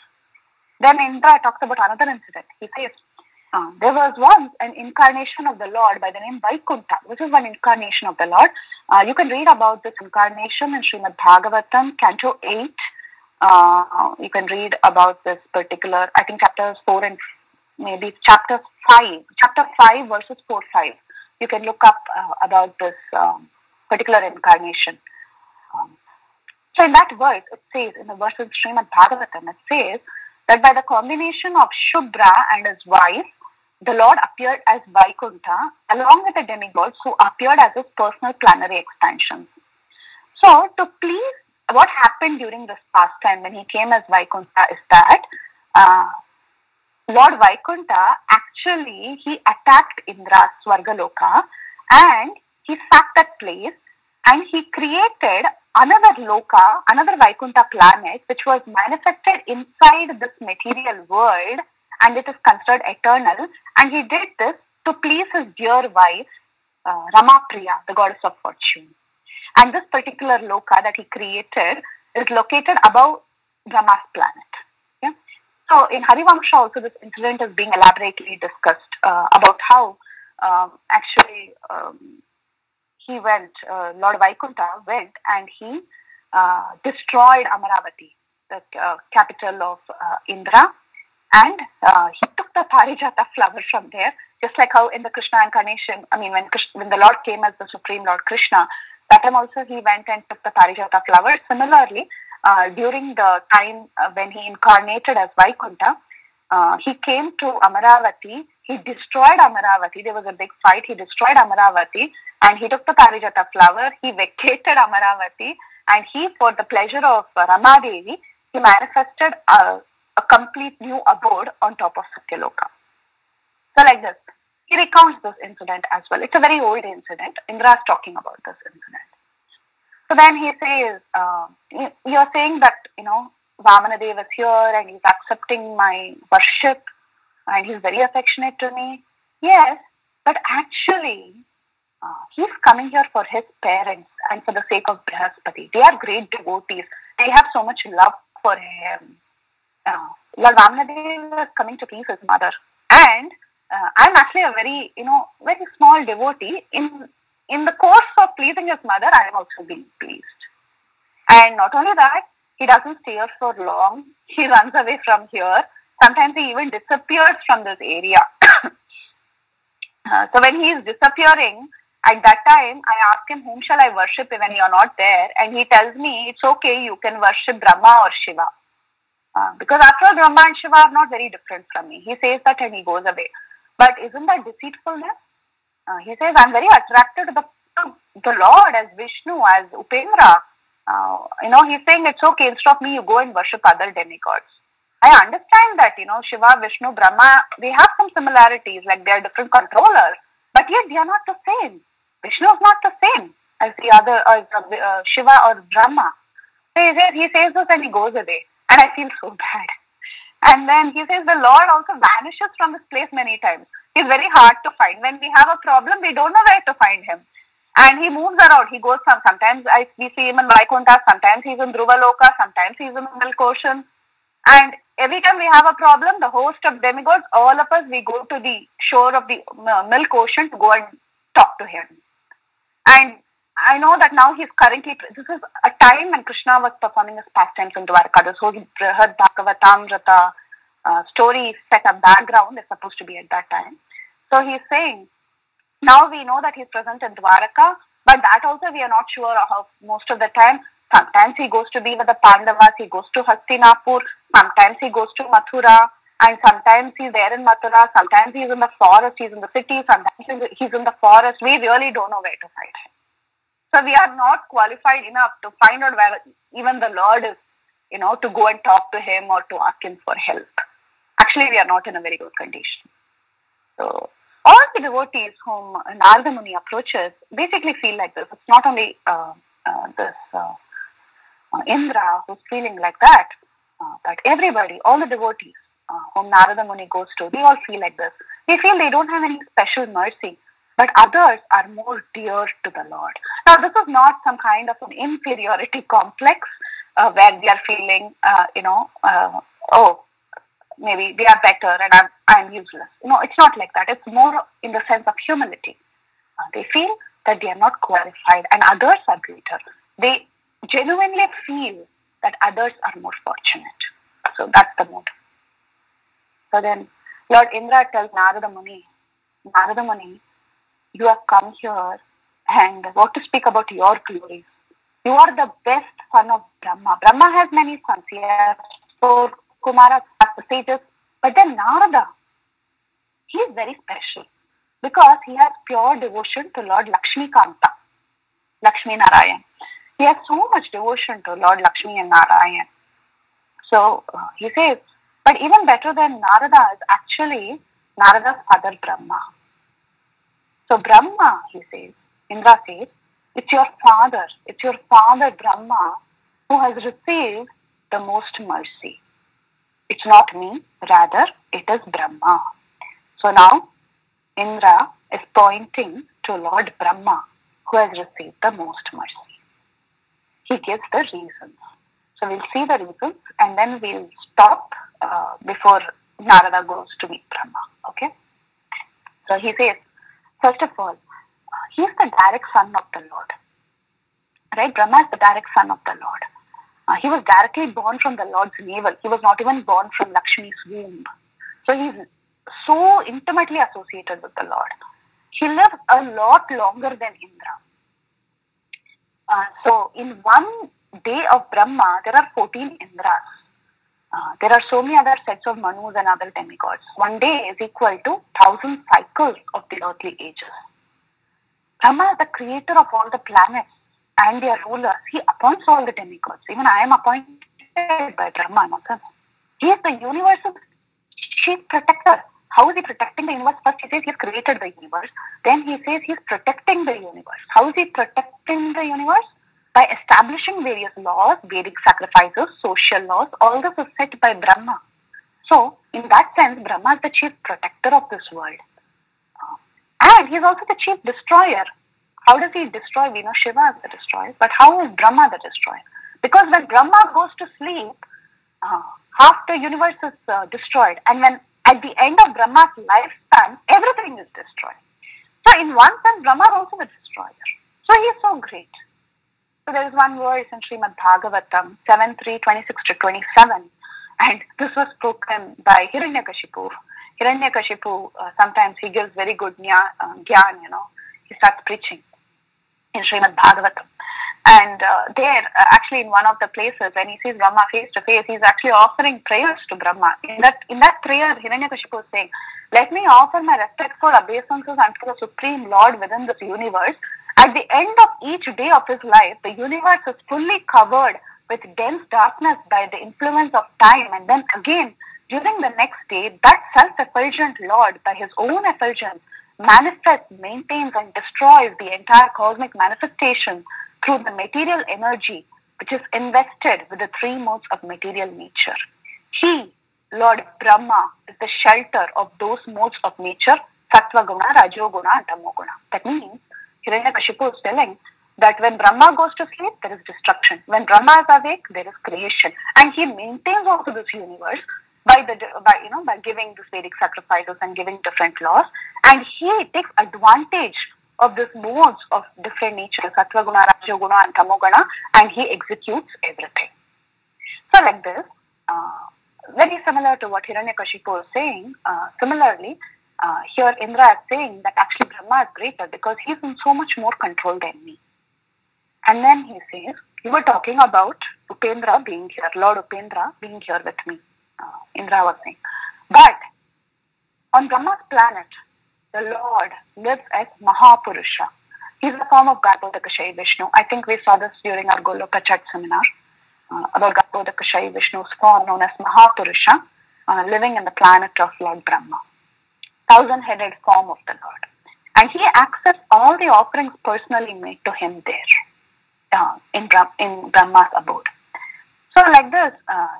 Then Indra talks about another incident. He says, there was once an incarnation of the Lord by the name Vaikuntha. This is one incarnation of the Lord. You can read about this incarnation in Srimad-Bhagavatam, Canto 8. You can read about this particular, I think chapters 4 and maybe chapter 5. Chapter 5 verses 4-5. You can look up about this particular incarnation. So in that verse, it says, in the verse of Srimad-Bhagavatam, it says that by the combination of Shubra and his wife, the Lord appeared as Vaikuntha along with the demigods who appeared as his personal planetary expansions. So to please, what happened during this pastime when he came as Vaikuntha is that Lord Vaikuntha actually, he attacked Indra's Swargaloka and he sacked that place and he created another loka, another Vaikuntha planet, which was manifested inside this material world, and it is considered eternal. And he did this to please his dear wife, Ramapriya, the goddess of fortune. And this particular loka that he created is located above Brahma's planet. Yeah? So in Harivamsha also this incident is being elaborately discussed about how actually he went, Lord Vaikuntha went and he destroyed Amaravati, the capital of Indra, and he took the Parijata flower from there, just like how in the Krishna incarnation, I mean when the Lord came as the Supreme Lord Krishna, that time also he went and took the Parijata flower. Similarly, during the time when he incarnated as Vaikuntha, he came to Amaravati, he destroyed Amaravati, there was a big fight, he destroyed Amaravati, and he took the Parijata flower, he vacated Amaravati, and he, for the pleasure of Ramadevi, he manifested a complete new abode on top of Satyaloka. So like this, he recounts this incident as well. It's a very old incident. Indra is talking about this incident. So then he says, you're saying that, Vamanadev is here and he's accepting my worship and he's very affectionate to me. Yes, but actually, he's coming here for his parents and for the sake of Brihaspati. They are great devotees. They have so much love for him. Lord Vamanadev is coming to please his mother. And I'm actually a very, very small devotee. In the course of pleasing his mother, I am also being pleased. And not only that, he doesn't stay here for long. He runs away from here. Sometimes he even disappears from this area. So when he is disappearing, at that time, I ask him, whom shall I worship when you are not there? And he tells me, it's okay, you can worship Brahma or Shiva. Because after all, Brahma and Shiva are not very different from me. He says that and he goes away. But isn't that deceitfulness? He says, I'm very attracted to the Lord as Vishnu, as Upendra. He's saying it's okay, instead of me, you go and worship other demigods. I understand that, Shiva, Vishnu, Brahma, they have some similarities, like they are different controllers, but yet they are not the same. Vishnu is not the same as the other, Shiva or Brahma. So he says this and he goes away. And I feel so bad. And then he says the Lord also vanishes from this place many times. He's very hard to find. When we have a problem, we don't know where to find him. And he moves around. He goes sometimes we see him in Vaikuntha, sometimes he's in Dhruvaloka, sometimes he's in the Milk Ocean. And every time we have a problem, the host of demigods, all of us, we go to the shore of the Milk Ocean to go and talk to him. And I know that now he's currently, this is a time when Krishna was performing his pastimes in Dwarka. This whole Brihad-bhagavatamrita story set a background is supposed to be at that time. So he's saying, now we know that he's present in Dwarka, but that also we are not sure of most of the time. Sometimes he goes to be with the Pandavas, he goes to Hastinapur, sometimes he goes to Mathura, and sometimes he's there in Mathura, sometimes he's in the forest, he's in the city, sometimes he's in the forest. We really don't know where to find him. So we are not qualified enough to find out where even the Lord is, to go and talk to him or to ask him for help. Actually, we are not in a very good condition. So all the devotees whom Narada Muni approaches basically feel like this. It's not only Indra who's feeling like that, but everybody, all the devotees whom Narada Muni goes to, they all feel like this. They feel they don't have any special mercy, but others are more dear to the Lord. Now, this is not some kind of an inferiority complex where we are feeling, maybe they are better and I'm useless. It's not like that. It's more in the sense of humility. They feel that they are not qualified and others are greater. They genuinely feel that others are more fortunate. So that's the mood. So then Lord Indra tells Narada Muni, you have come here and what to speak about your glories. You are the best son of Brahma. Brahma has many sons. He has four Kumaras, the sages. But then Narada, he is very special because he has pure devotion to Lord Lakshmi Kanta, Lakshmi Narayan. He has so much devotion to Lord Lakshmi and Narayan. So he says, but even better than Narada is actually Narada's father Brahma. So Brahma, he says, Indra says, It's your father. It's your father Brahma who has received the most mercy. It's not me, rather it is Brahma. So now Indra is pointing to Lord Brahma who has received the most mercy. He gives the reasons. So we'll see the reasons and then we'll stop before Narada goes to meet Brahma. Okay? So he says, first of all, he is the direct son of the Lord. Right? Brahma is the direct son of the Lord. He was directly born from the Lord's navel. He was not even born from Lakshmi's womb. So he's so intimately associated with the Lord. He lives a lot longer than Indra. So in one day of Brahma, there are 14 Indras. There are so many other sets of Manus and other demigods. One day is equal to 1,000 cycles of the earthly ages. Brahma is the creator of all the planets and their rulers. He appoints all the demigods. Even I am appointed by Brahma. He is the universe's chief protector. How is he protecting the universe? First he says he has created the universe. Then he says he is protecting the universe. How is he protecting the universe? By establishing various laws, Vedic sacrifices, social laws. All this is set by Brahma. So, in that sense, Brahma is the chief protector of this world. And he is also the chief destroyer. How does he destroy? We know Shiva is the destroyer. But how is Brahma the destroyer? Because when Brahma goes to sleep, half the universe is destroyed. And when at the end of Brahma's lifespan, everything is destroyed. So in one sense, Brahma is also the destroyer. So he is so great. So there is one verse in Srimad-Bhagavatam 7:3:26-27, and this was spoken by Hiranyakashipu. Hiranyakashipu, sometimes he gives very good gyan, he starts preaching in Srimad-Bhagavatam. And there, actually in one of the places, when he sees Brahma face to face, he's actually offering prayers to Brahma. In that prayer, Hiranyakashipu is saying, let me offer my respectful obeisances unto the Supreme Lord within this universe. At the end of each day of his life, the universe is fully covered with dense darkness by the influence of time. And then again, during the next day, that self-effulgent Lord, by his own effulgence, manifests, maintains and destroys the entire cosmic manifestation through the material energy which is invested with the three modes of material nature. He, Lord Brahma, is the shelter of those modes of nature, Sattva Guna, Rajo Guna and Tamo Guna. That means, Hiranyakashipu is telling that when Brahma goes to sleep, there is destruction. When Brahma is awake, there is creation. And he maintains also this universe by giving this Vedic sacrifices and giving different laws. And he takes advantage of these modes of different nature, Sattva Guna, Rajo Guna and Tamo Guna, and he executes everything. So like this, very similar to what Hiranyakashipu is saying, similarly, here Indra is saying that actually Brahma is greater because he is in so much more control than me. And then he says, you were talking about Upendra being here, Lord Upendra being here with me, Indra was saying. But on Brahma's planet, the Lord lives as Mahapurusha. He is the form of Garbhodakashayi Vishnu. I think we saw this during our Goloka Chat seminar about Garbhodakashayi Vishnu's form known as Mahapurusha, living in the planet of Lord Brahma. 1,000-headed form of the Lord. And he accepts all the offerings personally made to him there, in Brahma's abode. So like this,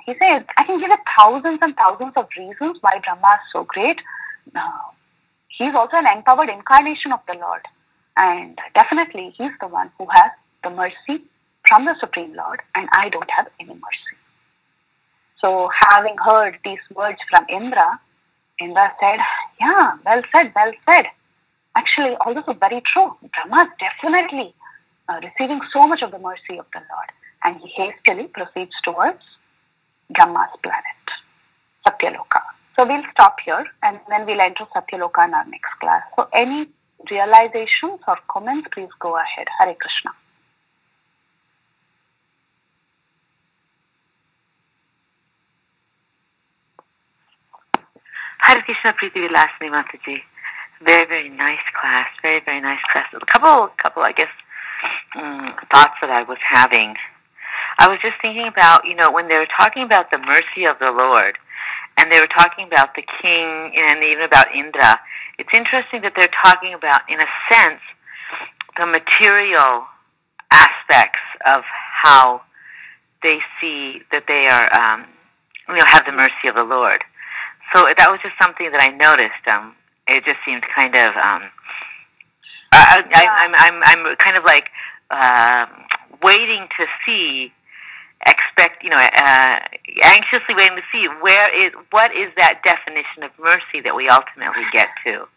he says, I can give you thousands and thousands of reasons why Brahma is so great. He is also an empowered incarnation of the Lord. And definitely, he is the one who has the mercy from the Supreme Lord, and I don't have any mercy. So having heard these words from Indra said, yeah, well said, well said. Actually, all this is very true. Brahma is definitely receiving so much of the mercy of the Lord. And he hastily proceeds towards Brahma's planet, Satyaloka. So we'll stop here and then we'll enter Satyaloka in our next class. So any realizations or comments, please go ahead. Hare Krishna. Hare Krishna, Preethi, Vilasini, Mataji. Very, very nice class. Very, very nice class. A couple, I guess, thoughts that I was having. I was just thinking about, when they were talking about the mercy of the Lord, and they were talking about the king and even about Indra, it's interesting that they're talking about, in a sense, the material aspects of how they see that they are, have the mercy of the Lord. So that was just something that I noticed. It just seemed kind of, I'm kind of like waiting to see, anxiously waiting to see what is that definition of mercy that we ultimately get to.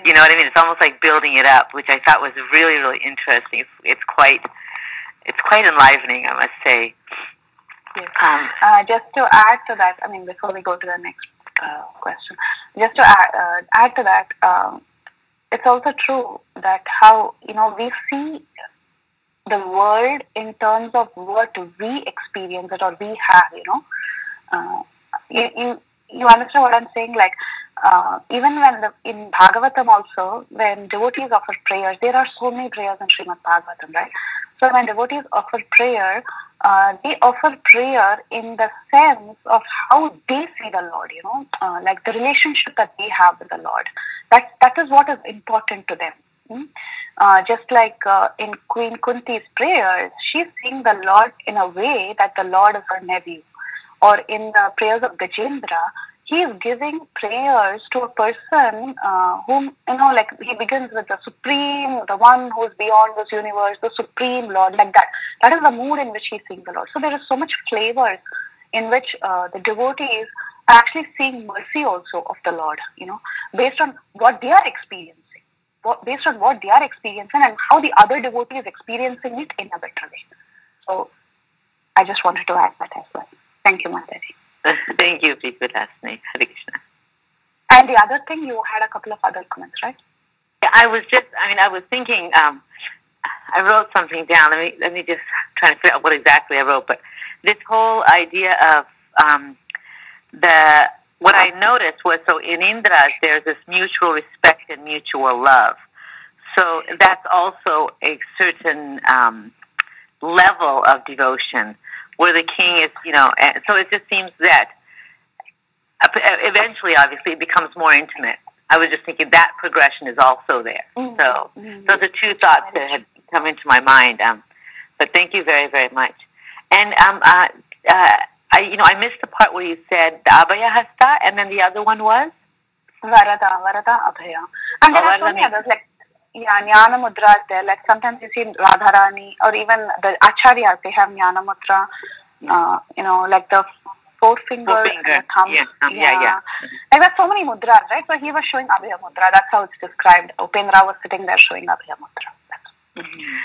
You know what I mean? It's almost like building it up, which I thought was really, really interesting. It's quite enlivening, I must say. Yes. Just to add to that, before we go to the next question, just to add to that, it's also true that how we see the world in terms of what we experience it or we have. You understand what I'm saying? Like even when in Bhagavatam also, when devotees offer prayers, there are so many prayers in Srimad-Bhagavatam, right? So when devotees offer prayer, they offer prayer in the sense of how they see the Lord, like the relationship that they have with the Lord. That is what is important to them. Just like in Queen Kunti's prayers, she's seeing the Lord in a way that the Lord is her nephew. Or in the prayers of Gajendra, he is giving prayers to a person whom, like he begins with the Supreme, the one who is beyond this universe, the Supreme Lord, like that. That is the mood in which he's seeing the Lord. So there is so much flavors in which the devotees are actually seeing mercy also of the Lord, based on what they are experiencing. Based on what they are experiencing and how the other devotee is experiencing it in a better way. So I just wanted to add that as well. Thank you, Mataji. Thank you, Vilasini. Hare Krishna. And the other thing, you had a couple of other comments, right? Yeah, I was thinking, I wrote something down. Let me just try to figure out what exactly I wrote. But this whole idea of what I noticed was, so in Indras, there's this mutual respect and mutual love. So that's also a certain level of devotion where the king is, so it just seems that eventually, obviously, it becomes more intimate. I was just thinking that progression is also there. Mm-hmm. So those are two thoughts that had come into my mind. But thank you very, very much. And I missed the part where you said the Abhaya Hasta, and then the other one was? Varada, Abhaya. And there are so many others, like, Jnana Mudra is there. Like sometimes you see Radharani, or even the Acharyas, they have Jnana Mudra, like the forefinger, the thumb. Yeah. Like there's so many mudras, right? So he was showing Abhaya Mudra. That's how it's described. Upendra was sitting there showing Abhaya Mudra. Mm-hmm.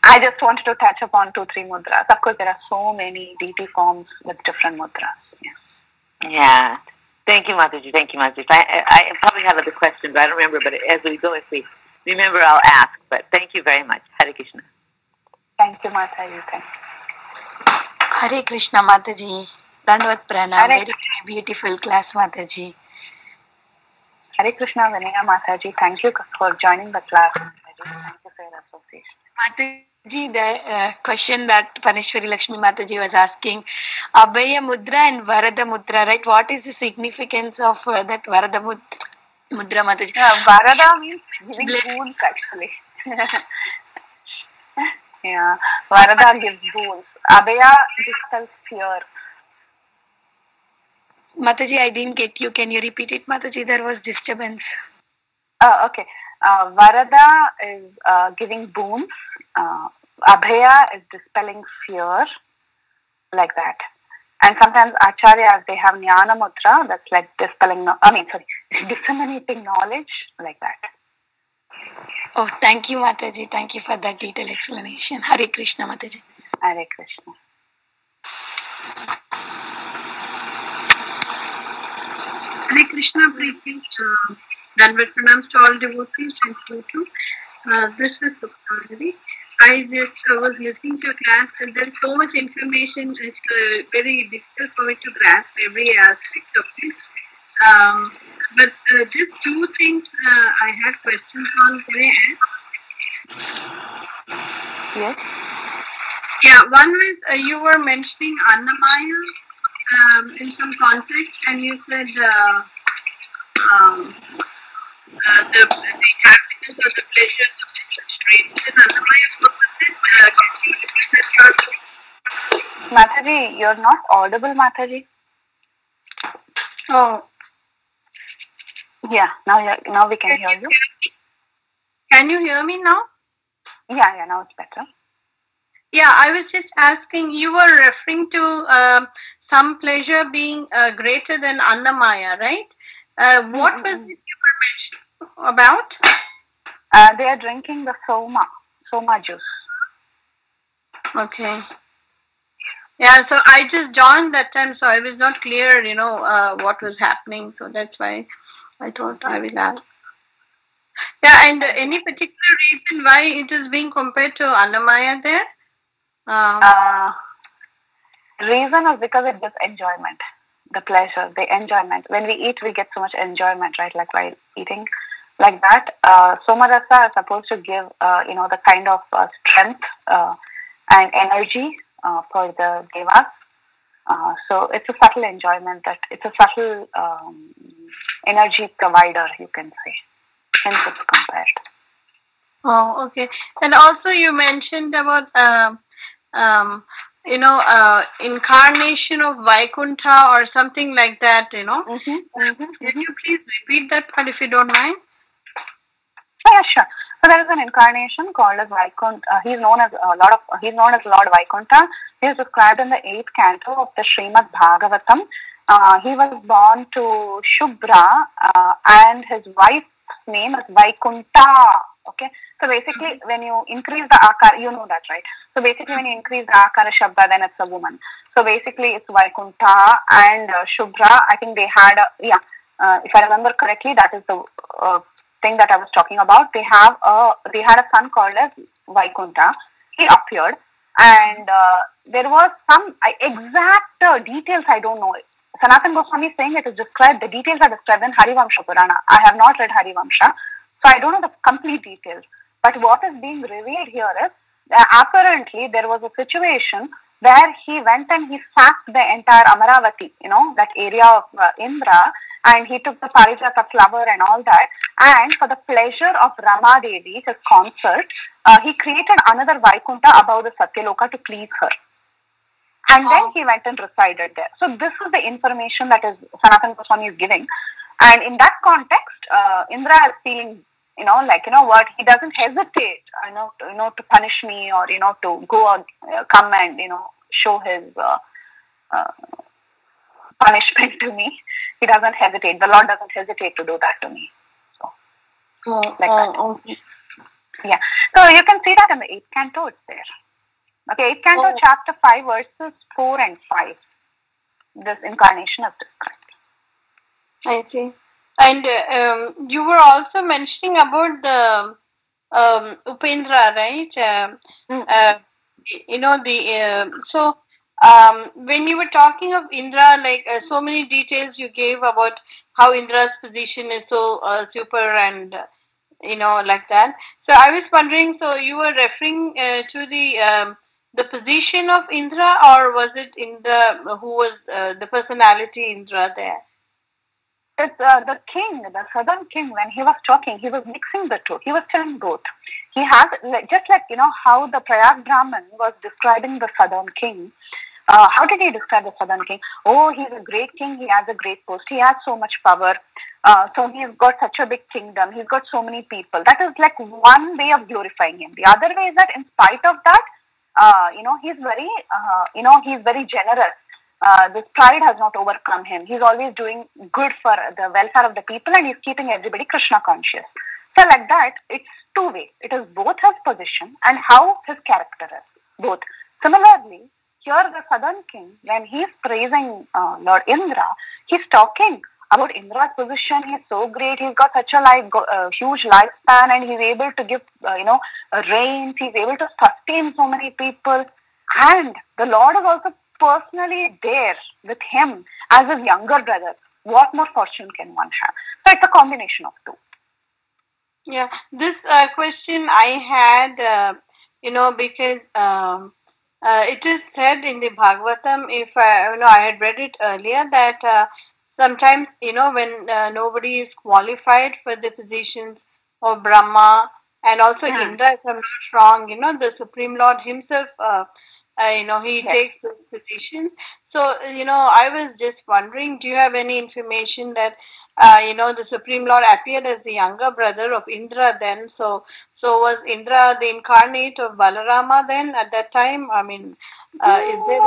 I just wanted to touch upon 2-3 mudras. Of course, there are so many deity forms with different mudras. Yes. Yeah. Thank you, Mataji. I probably have other questions, but I don't remember. But as we go, if we remember, I'll ask. But thank you very much. Hare Krishna. Thank you, Mataji. Hare Krishna, Mataji. Dandavad Pranam. Very beautiful class, Mataji. Hare Krishna, Vinaya Mataji. Thank you for joining the class, Mataji. Thank you for your association. Mataji, the question that Paneshwari Lakshmi Mataji was asking, Abhaya Mudra and Varada Mudra, right? What is the significance of that Varada Mudra, Mataji? Varada means giving boons, actually. Yeah, Varada gives boons. Abhaya dispels fear. Mataji, I didn't get you. Can you repeat it, Mataji? There was disturbance. Oh, okay. Varada is giving boons. Abhaya is dispelling fear, like that. And sometimes Acharyas, they have Jnana Mudra, that's like disseminating knowledge, like that. Oh, thank you, Mataji. Thank you for that detailed explanation. Hare Krishna, Mataji. Hare Krishna. Hare Krishna, Preethi. Dandavad Pranams to all devotees. Thank you too. This is Devi. I just was listening to a class, and there's so much information. It's very difficult for me to grasp every aspect of this. But just 2 things I had questions on. Can I ask? Yes. Yeah, one was you were mentioning Annamaya in some context, and you said the happiness or the pleasures of the strange. Annamaya, what was it? Can Mataji, you're not audible, Mataji. Oh. Yeah, now we can hear you. Can you hear me now? Yeah, now it's better. Yeah, I was just asking, you were referring to some pleasure being greater than Annamaya, right? What was it you were mentioning about? They are drinking the soma juice. Okay. Yeah, so I just joined that time, so I was not clear, what was happening. So that's why I thought I will ask. Yeah, and any particular reason why it is being compared to Annamaya there? Reason is because it gives enjoyment, the pleasure, the enjoyment. When we eat, we get so much enjoyment, right? Like while eating, like that. Somarasa is supposed to give, the kind of strength and energy for the devas. So it's a subtle enjoyment, that it's a subtle energy provider, you can say. Hence it's compared. Oh, okay. And also you mentioned about incarnation of Vaikuntha or something like that, Can you please repeat that part if you don't mind? Yeah, sure. So there is an incarnation called as Vaikuntha. He's known as Lord Vaikuntha. He is described in the 8th canto of the Srimad-Bhagavatam. He was born to Shubhra and his wife's name is Vaikuntha. Okay, so basically when you increase the akara, you know that, right? So basically when you increase the akara shabda, then it's a woman. So basically it's Vaikuntha and Shubhra. I think they had if I remember correctly, that is the thing that I was talking about. They had a son called as Vaikuntha. He appeared, and there was some exact details I don't know. Sanatana Goswami is saying it is described. The details are described in Harivamsha Purana. I have not read Harivamsha, so I don't know the complete details. But what is being revealed here is apparently there was a situation where he went and he sacked the entire Amaravati, that area of Indra, and he took the Parijata flower and all that, and for the pleasure of Rama Devi, his consort, he created another Vaikuntha above the Satyaloka to please her. And then he went and resided there. So this is the information that is Sanatana Goswami is giving. And in that context, Indra is feeling, what, he doesn't hesitate, to punish me or, to go and come and, show his punishment to me. He doesn't hesitate. The Lord doesn't hesitate to do that to me. So, that. Okay. Yeah. So you can see that in the 8th canto, it's there. Okay, 8th canto, chapter 5, verses 4 and 5. This incarnation is described. I see. And you were also mentioning about the Upendra, right? When you were talking of Indra, so many details you gave about how Indra's position is so super and like that. So I was wondering, so you were referring to the position of Indra, or was it Indra who was the personality Indra there? It's the king, the southern king, when he was talking, he was mixing the two. He was telling both. He has, just like, how the Prayag Brahman was describing the southern king. How did he describe the southern king? Oh, he's a great king. He has a great post. He has so much power. So he's got such a big kingdom. He's got so many people. That is like one way of glorifying him. The other way is that in spite of that, he's very, he's very generous. This pride has not overcome him. He's always doing good for the welfare of the people, and he's keeping everybody Krishna conscious. So like that, it's two ways. It is both his position and how his character is. Both. Similarly, here the southern king, when he's praising Lord Indra, he's talking about Indra's position. He's so great. He's got such a huge lifespan, and he's able to give, rains. He's able to sustain so many people. And the Lord is also personally there with him as his younger brother. What more fortune can one have? So it's a combination of two. Yeah, this question I had, because it is said in the Bhagavatam, if I had read it earlier, that sometimes, when nobody is qualified for the positions of Brahma and also Indra, if I'm not wrong, the Supreme Lord himself he takes this position. So, I was just wondering, do you have any information that, the Supreme Lord appeared as the younger brother of Indra then? So was Indra the incarnate of Balarama then at that time? I mean, is there...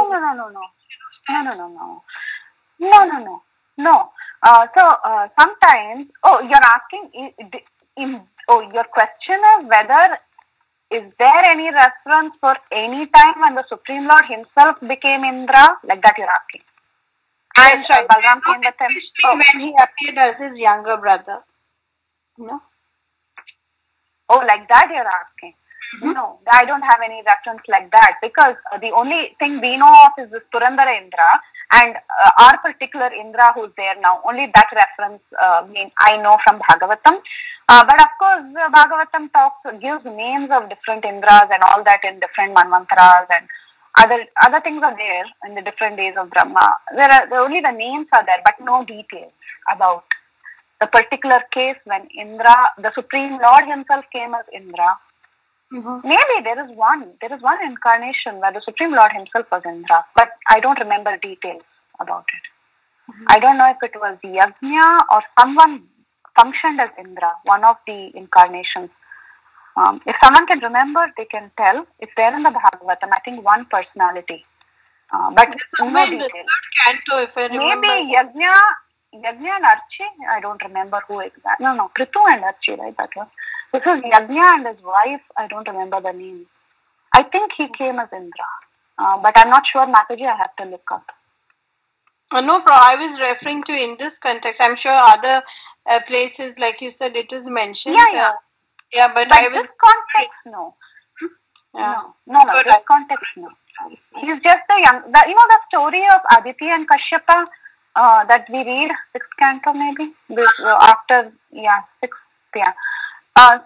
No. Sometimes, you're asking, your question is whether is there any reference for any time when the Supreme Lord himself became Indra? Like that you're asking. And Balaram came with him. When he appeared as his younger brother. No? Oh, like that you're asking? Mm-hmm. No, I don't have any reference like that, because the only thing we know of is this Purandara Indra, and our particular Indra who's there now, only that reference I know from Bhagavatam. But of course, Bhagavatam gives names of different Indras and all that in different Manvantaras, and other things are there in the different days of Brahma. Only the names are there, but no details about the particular case when Indra, the Supreme Lord himself came as Indra. Mm-hmm. Maybe there is one incarnation where the Supreme Lord himself was Indra, but I don't remember details about it. Mm-hmm. I don't know if it was Yajna or someone functioned as Indra, one of the incarnations. If someone can remember, they can tell. If they're in the Bhagavatam, I think one personality, but no details. Canto, if I remember. Maybe Yajna and Archi, I don't remember who exactly. No, Prithu and Archi, right? That was. This is Yajna and his wife. I don't remember the name. I think he came as Indra, but I'm not sure, Mataji. I have to look up. No problem. I was referring to in this context. I'm sure other places, like you said, it is mentioned. Yeah, but this context, no. Yeah. No, this context, no. He's just the story of Aditi and Kashyapa that we read, 6th canto maybe, after, 6th,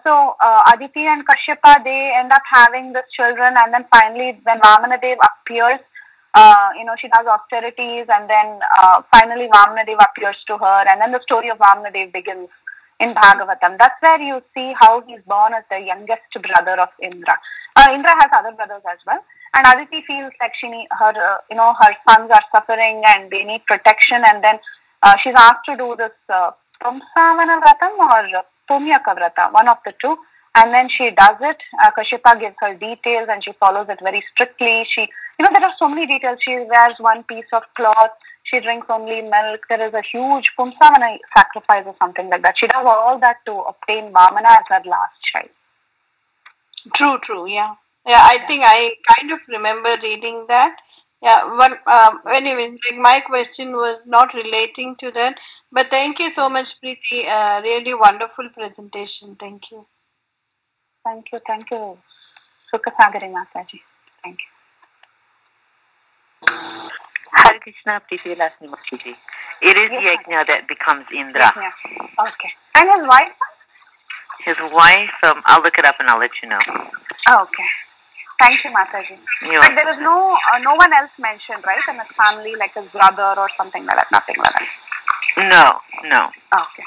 So Aditi and Kashyapa, they end up having these children, and then finally when Vamanadev appears, she does austerities, and then finally Vamanadev appears to her, and then the story of Vamanadev begins in Bhagavatam. That's where you see how he's born as the youngest brother of Indra. Indra has other brothers as well, and Aditi feels like her sons are suffering and they need protection, and then she's asked to do this Pumsavana Vratam or Pumyaka Vrata, one of the two, and then she does it. Kashyapa gives her details and she follows it very strictly. There are so many details. She wears one piece of cloth, she drinks only milk, there is a huge Pumsavana sacrifice or something like that. She does all that to obtain Vamana as her last child. True, yeah. Yeah, I think I kind of remember reading that. Yeah, anyway, my question was not relating to that, but thank you so much, Preethi. Really wonderful presentation. Thank you. Thank you. Sukasagari Mataji. Thank you. Hare Krishna, Preethi Vilasini Mataji. It is Yajna that becomes Indra. Yajna. Okay. And his wife? His wife, I'll look it up and I'll let you know. Oh, okay. Thank you, Mataji. But there is no one else mentioned, right? In his family, like his brother or something like that. Nothing like that. No. Okay.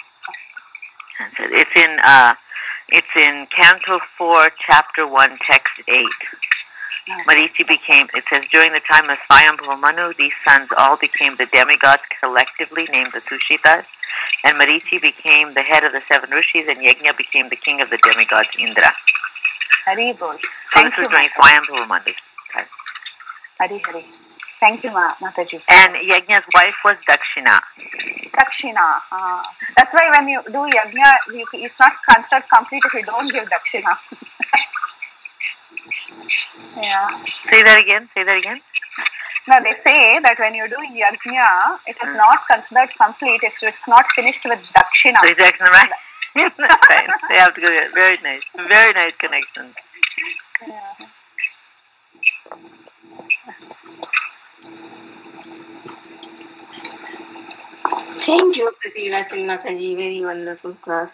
It's in Canto 4, Chapter 1, Text 8. Marichi it says, during the time of Swayambhuva Manu, these sons all became the demigods collectively, named the Tushitas, and Marichi became the head of the 7 rishis, and Yajna became the king of the demigods, Indra. Hari Bol. So this is during Swayambhuva Manu. Hari. Thank you, Mataji. And Yajna's wife was Dakshina. That's why when you do Yajna, it's not considered complete if you don't give Dakshina. Yeah. Say that again. No, they say that when you do Yajna, it is not considered complete if it's not finished with Dakshina. Exactly right. That's right. They have to go there. Very nice connection. Yeah. Thank you, Preethi Vilasini Mataji. Very wonderful class.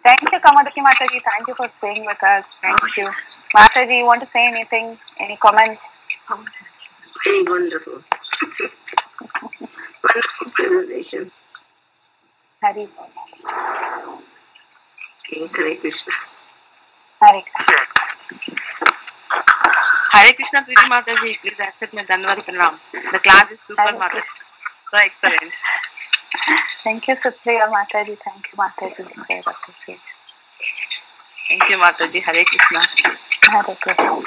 Thank you, Kamadaki Mataji. Thank you for staying with us. Thank you. Mataji, you want to say anything? Any comments? Very wonderful. Wonderful presentation. Hari. Okay, Hare Krishna. Hare Krishna. Hare Krishna, Preethi Mataji, please accept my Dhanwadi Pranam. The class is super, Mataji. So excellent. Thank you, Supriya Mataji. Thank you, Mataji. Very appreciate. Thank you, Mataji. Hare Krishna. Hare Krishna.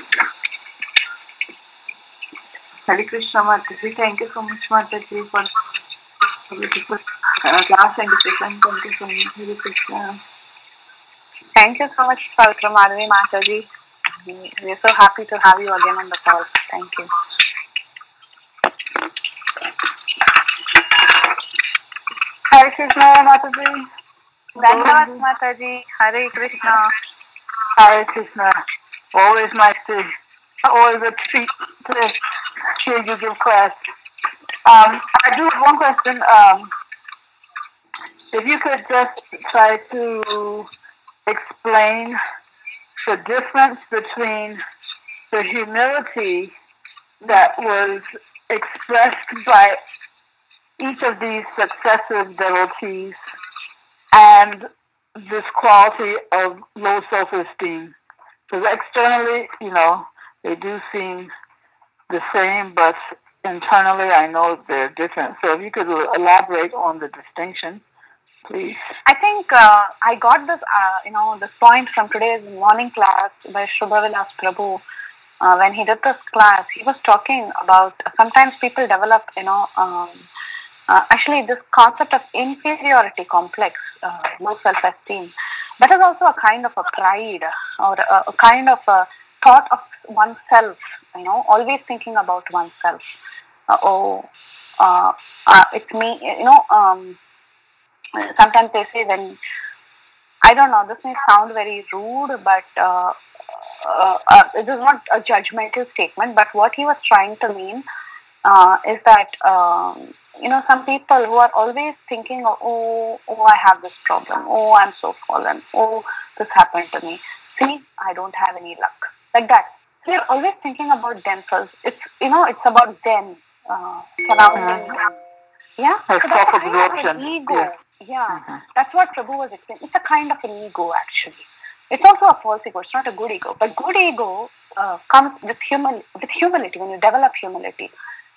Hare Krishna, Mataji. Thank you so much, Mataji, for the beautiful class and discussion. Thank you so much, Hare Krishna. Thank you so much, Savitra Madhavi Mataji. We're so happy to have you again on the call. Thank you. Hare Krishna, Mataji. Dhanyavad Mataji. Hare Krishna. Hare Krishna. Always a treat to hear you give class. I do have one question. If you could just try to explain the difference between the humility that was expressed by each of these successive devotees and this quality of low self-esteem. Because externally, they do seem the same, but internally I know they're different. So if you could elaborate on the distinction, please. I think I got this, this point from today's morning class by Shubhavilas Prabhu. When he did this class, he was talking about sometimes people develop, actually this concept of inferiority complex, low self-esteem. That is also a kind of a pride or a kind of a thought of oneself, always thinking about oneself. It's me, sometimes they say when, I don't know, this may sound very rude, but this is not a judgmental statement, but what he was trying to mean is that, some people who are always thinking, oh, I have this problem, oh, I'm so fallen, oh, this happened to me, see, I don't have any luck, like that. So they're always thinking about themselves. It's, it's about them, surrounding them. Yeah, so that's a kind of an ego. Yeah, that's what Prabhu was explaining. It's a kind of an ego, actually. It's also a false ego. It's not a good ego. But good ego comes with humility. When you develop humility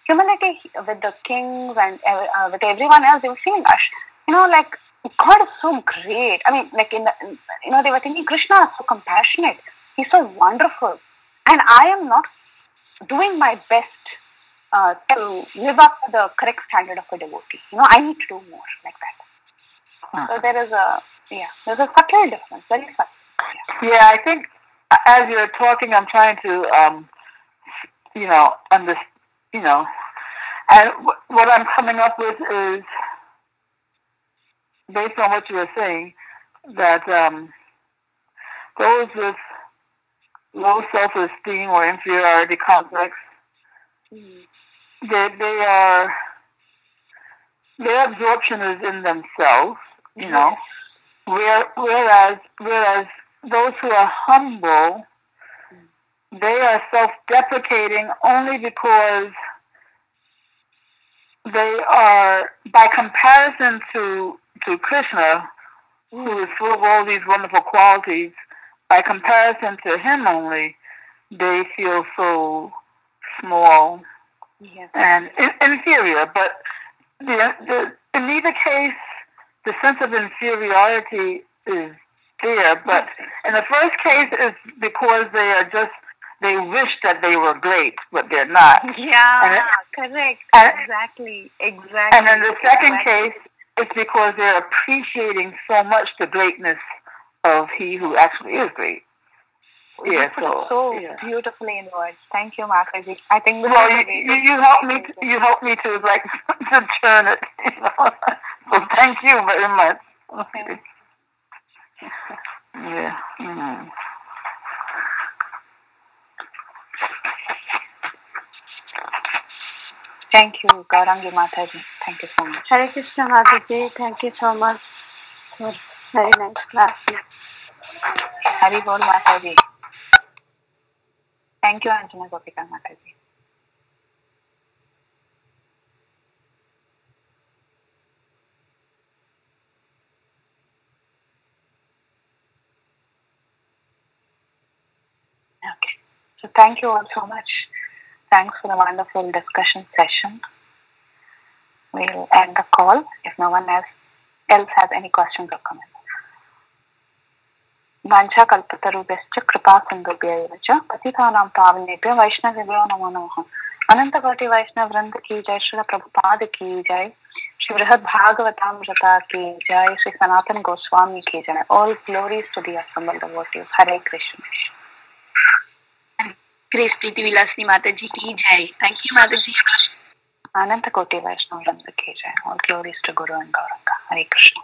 with the kings and with everyone else, they were saying, like God is so great. I mean, like they were thinking Krishna is so compassionate. He's so wonderful, and I am not doing my best to live up to the correct standard of a devotee. I need to do more like that. So there's a subtle difference, very subtle. Yeah, I think as you're talking, I'm trying to, and what I'm coming up with is, based on what you were saying, that those with low self-esteem or inferiority complex, their absorption is in themselves, whereas those who are humble, they are self-deprecating only because they are, by comparison to Krishna, who is full of all these wonderful qualities, by comparison to him only, they feel so small and inferior. But in either case, the sense of inferiority is there. But in the first case, it's because they wish that they were great, but they're not. Yeah, correct. Exactly. And in the second case, it's because they're appreciating so much the greatness of he who actually is great. Yeah, so beautifully in words. Thank you, Mataji. I think you helped me to to turn it. So thank you very much. Okay. Yeah. Mm-hmm. Thank you, Gaurangi Mataji. Thank you so much. Hare Krishna Mataji. Thank you so much for very nice class. Hari Bol Mataji. Thank you, Anjana Gopika Mataji. Okay. So thank you all so much. Thanks for the wonderful discussion session. We'll end the call if no one else has any questions or comments. Vancha kalpatarubhyascha kripa sindhubhya eva patitanam pavanebhyo vaishnavebhyo namo namaha. Ananta Koti Vaishnav Vrinda ki jai, Srila Prabhupada ki jai, Shri Brihad-bhagavatamrita ki jai, Shri Sanatana Goswami ki jai. All glories to the assembled devotees. Hare Krishna. Grace Preethi Vilasini Mataji ki jai. Thank you, Mataji. Ananta Koti Vaishnav Vrinda ki jai. All glories to Guru and Gauranga. Hare Krishna.